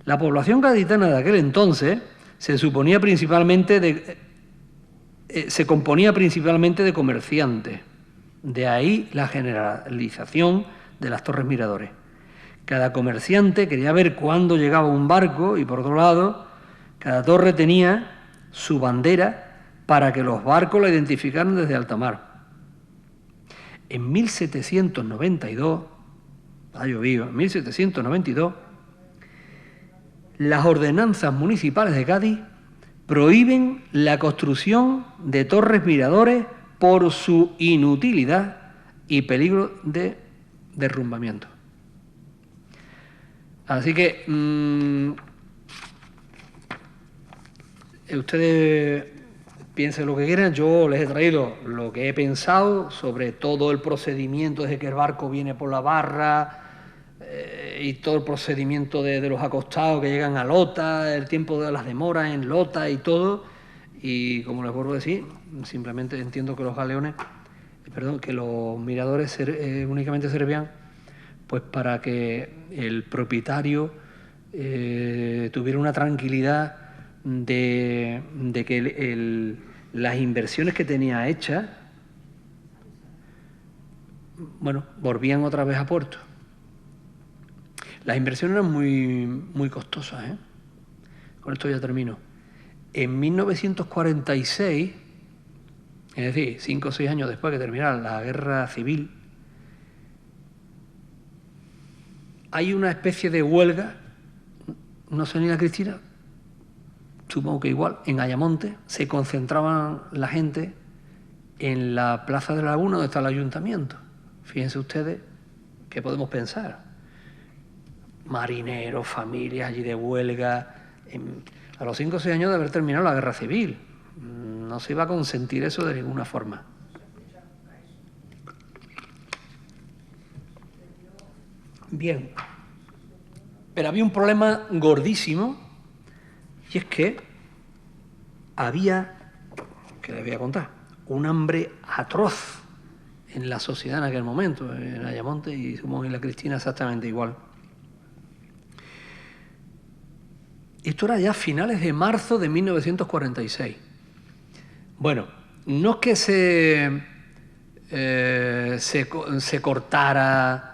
La población gaditana de aquel entonces se componía principalmente de comerciantes. De ahí la generalización de las torres miradores. Cada comerciante quería ver cuándo llegaba un barco y, por otro lado, cada torre tenía su bandera para que los barcos la identificaran desde alta mar. En 1792, en 1792, las ordenanzas municipales de Cádiz prohíben la construcción de torres miradores por su inutilidad y peligro de derrumbamiento. Así que ustedes piensen lo que quieran, yo les he traído lo que he pensado sobre todo el procedimiento desde que el barco viene por la barra y todo el procedimiento de los acostados que llegan a Lota, el tiempo de las demoras en Lota y todo. Y como les vuelvo a decir, simplemente entiendo que que los miradores únicamente servían pues para que el propietario tuviera una tranquilidad de que las inversiones que tenía hechas, bueno, volvían otra vez a puerto. Las inversiones eran muy costosas, ¿eh? Con esto ya termino. En 1946, es decir, 5 o 6 años después que terminara la guerra civil, hay una especie de huelga, no sé ni la Cristina, supongo que igual, en Ayamonte se concentraban la gente en la Plaza de la Laguna donde está el ayuntamiento. Fíjense ustedes qué podemos pensar. Marineros, familias allí de huelga. A los 5 o 6 años de haber terminado la guerra civil. No se iba a consentir eso de ninguna forma. Bien. Pero había un problema gordísimo, y es que había, que les voy a contar, un hambre atroz en la sociedad en aquel momento, en Ayamonte y supongo que en la Cristina exactamente igual. Esto era ya finales de marzo de 1946. Bueno, no es que se cortara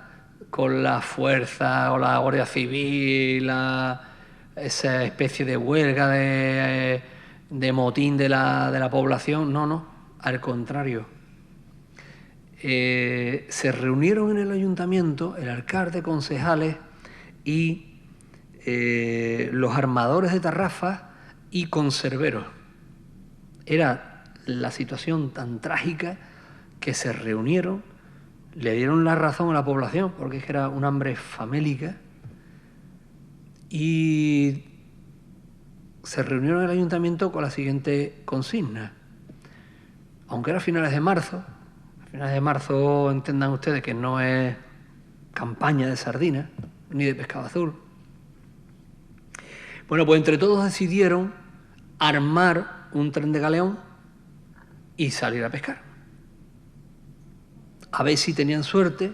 con la fuerza o la Guardia Civil, esa especie de huelga, de motín de la población. No, al contrario. Se reunieron en el ayuntamiento el alcalde, concejales y los armadores de tarrafas y conserveros. Era la situación tan trágica que se reunieron, le dieron la razón a la población, porque es que era un hambre famélica, y se reunieron en el ayuntamiento con la siguiente consigna. Aunque era a finales de marzo entendan ustedes que no es campaña de sardinas ni de pescado azul. Bueno, pues entre todos decidieron armar un tren de galeón y salir a pescar. A ver si tenían suerte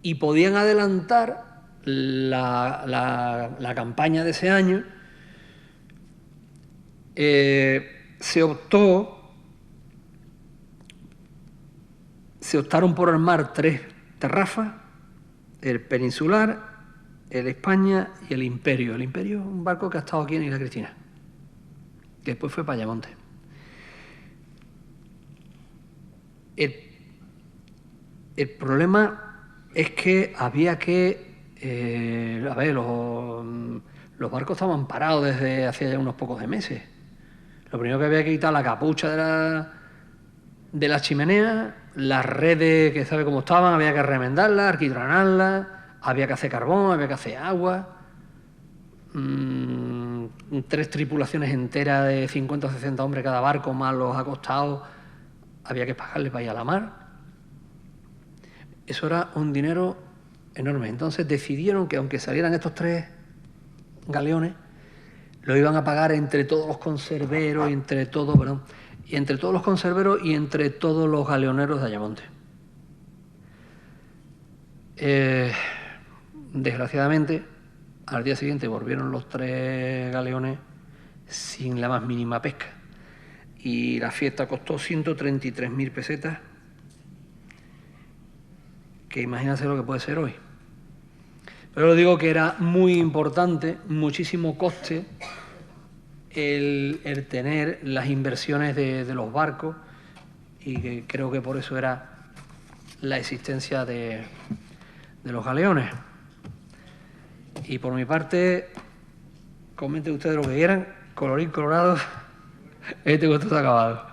y podían adelantar la campaña de ese año. Se optaron por armar 3 tarrafas, el Peninsular, el España y el Imperio. El Imperio es un barco que ha estado aquí en Isla Cristina, que después fue para Ayamonte. El problema es que había que... los barcos estaban parados desde hace ya unos pocos de meses. Lo primero que había que quitar la capucha de la chimenea, las redes que sabe cómo estaban, había que remendarlas, alquitranarlas, había que hacer carbón, había que hacer agua. 3 tripulaciones enteras de 50 o 60 hombres cada barco, más los acostados, había que pagarles para ir a la mar. Eso era un dinero enorme. Entonces decidieron que aunque salieran estos 3 galeones, lo iban a pagar entre todos los conserveros y entre todos los galeoneros de Ayamonte. Desgraciadamente, al día siguiente volvieron los 3 galeones sin la más mínima pesca. Y la fiesta costó 133.000 pesetas, que imagínense lo que puede ser hoy. Pero lo digo que era muy importante, muchísimo coste, el tener las inversiones de los barcos, y que creo que por eso era la existencia de los galeones. Y por mi parte, comenten ustedes lo que quieran, colorín colorado, este cuento está acabado.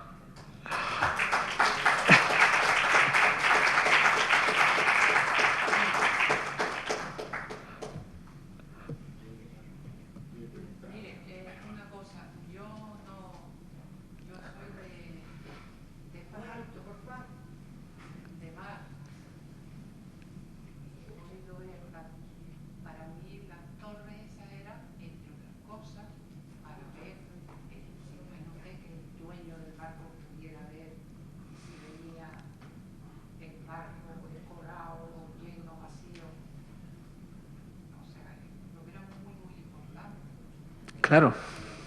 Claro.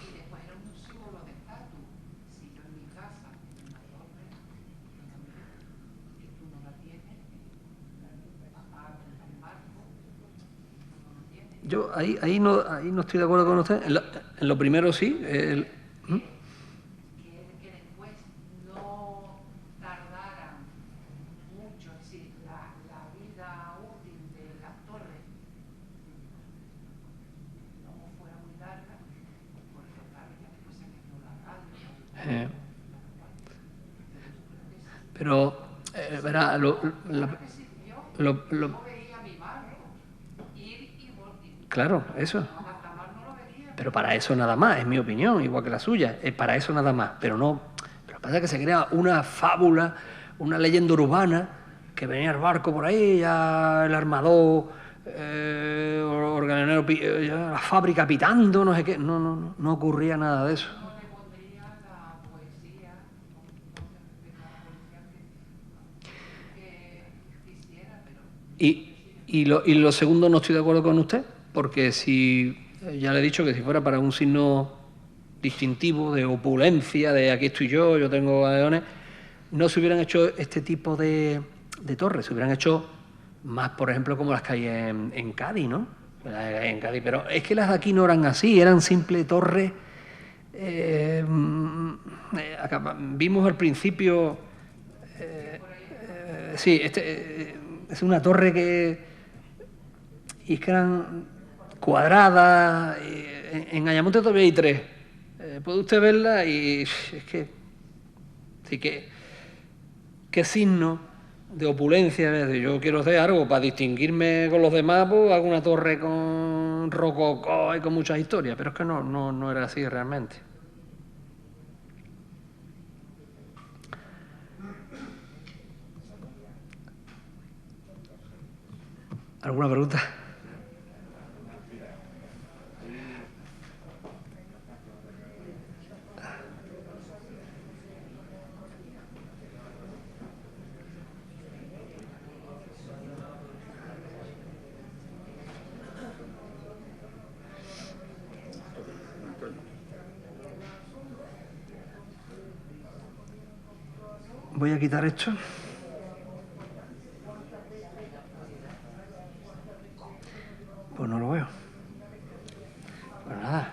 Y después era un símbolo de estatus. Si yo en mi casa, en la torre, yo también, que tú no la tienes, papá con el marco, no lo tienes. Yo ahí no estoy de acuerdo con usted. En lo primero sí. Que después no tardaran mucho, es decir, la vida útil de las torres no fuera muy larga, porque claro, ya después se metió la radio. Pero, verá, Yo veía mi barco ir y volver. claro, eso. Hasta más no lo veía. Pero para eso nada más, es mi opinión, igual que la suya. Es para eso nada más. Pero no. Pero pasa que se crea una fábula, una leyenda urbana, que venía el barco por ahí, ya el armador, organonero, ya la fábrica pitando, no sé qué. No ocurría nada de eso. No le pondría la poesía, que quisiera, pero Y lo segundo, no estoy de acuerdo con usted, porque si, ya le he dicho que si fuera para un signo distintivo de opulencia, de aquí estoy yo tengo galeones, no se hubieran hecho este tipo de torres, se hubieran hecho más, por ejemplo, como las que hay en Cádiz, ¿no? En Cádiz, pero es que las de aquí no eran así, eran simple torres. Vimos al principio, sí, es una torre y es que eran cuadradas. En Ayamonte todavía hay 3. Puede usted verla y es que sí qué signo de opulencia. Yo quiero hacer algo para distinguirme con los demás, pues hago una torre con rococó y con muchas historias, pero es que no era así realmente. ¿Alguna pregunta? Voy a quitar esto. Pues no lo veo. Pues nada.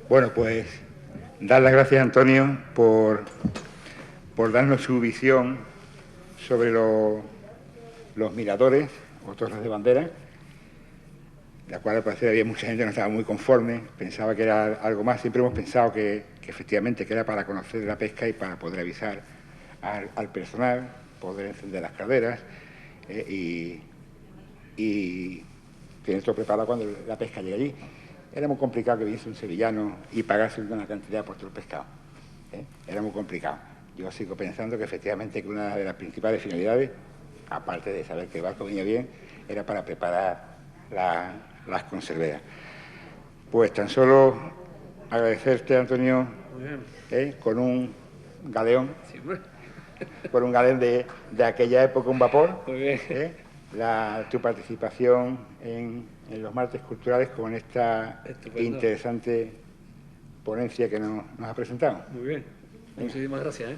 Bueno, pues dar las gracias a Antonio por darnos su visión sobre los miradores o torres de bandera, de la cual al parecer había mucha gente que no estaba muy conforme, pensaba que era algo más. Siempre hemos pensado que efectivamente que era para conocer la pesca y para poder avisar al personal, poder encender las calderas y tener todo preparado cuando la pesca llegue allí. Era muy complicado que viniese un sevillano y pagase una cantidad por todo el pescado. Era muy complicado. Yo sigo pensando que efectivamente que una de las principales finalidades, aparte de saber que el barco venía bien, era para preparar las conserveras. Pues tan solo agradecerte, Antonio, con un galeón, Sí, pues. con un galeón de aquella época, un vapor, Muy bien. tu participación en los martes culturales con esta Estupendo. interesante ponencia que nos ha presentado. Muy bien. Muchísimas gracias.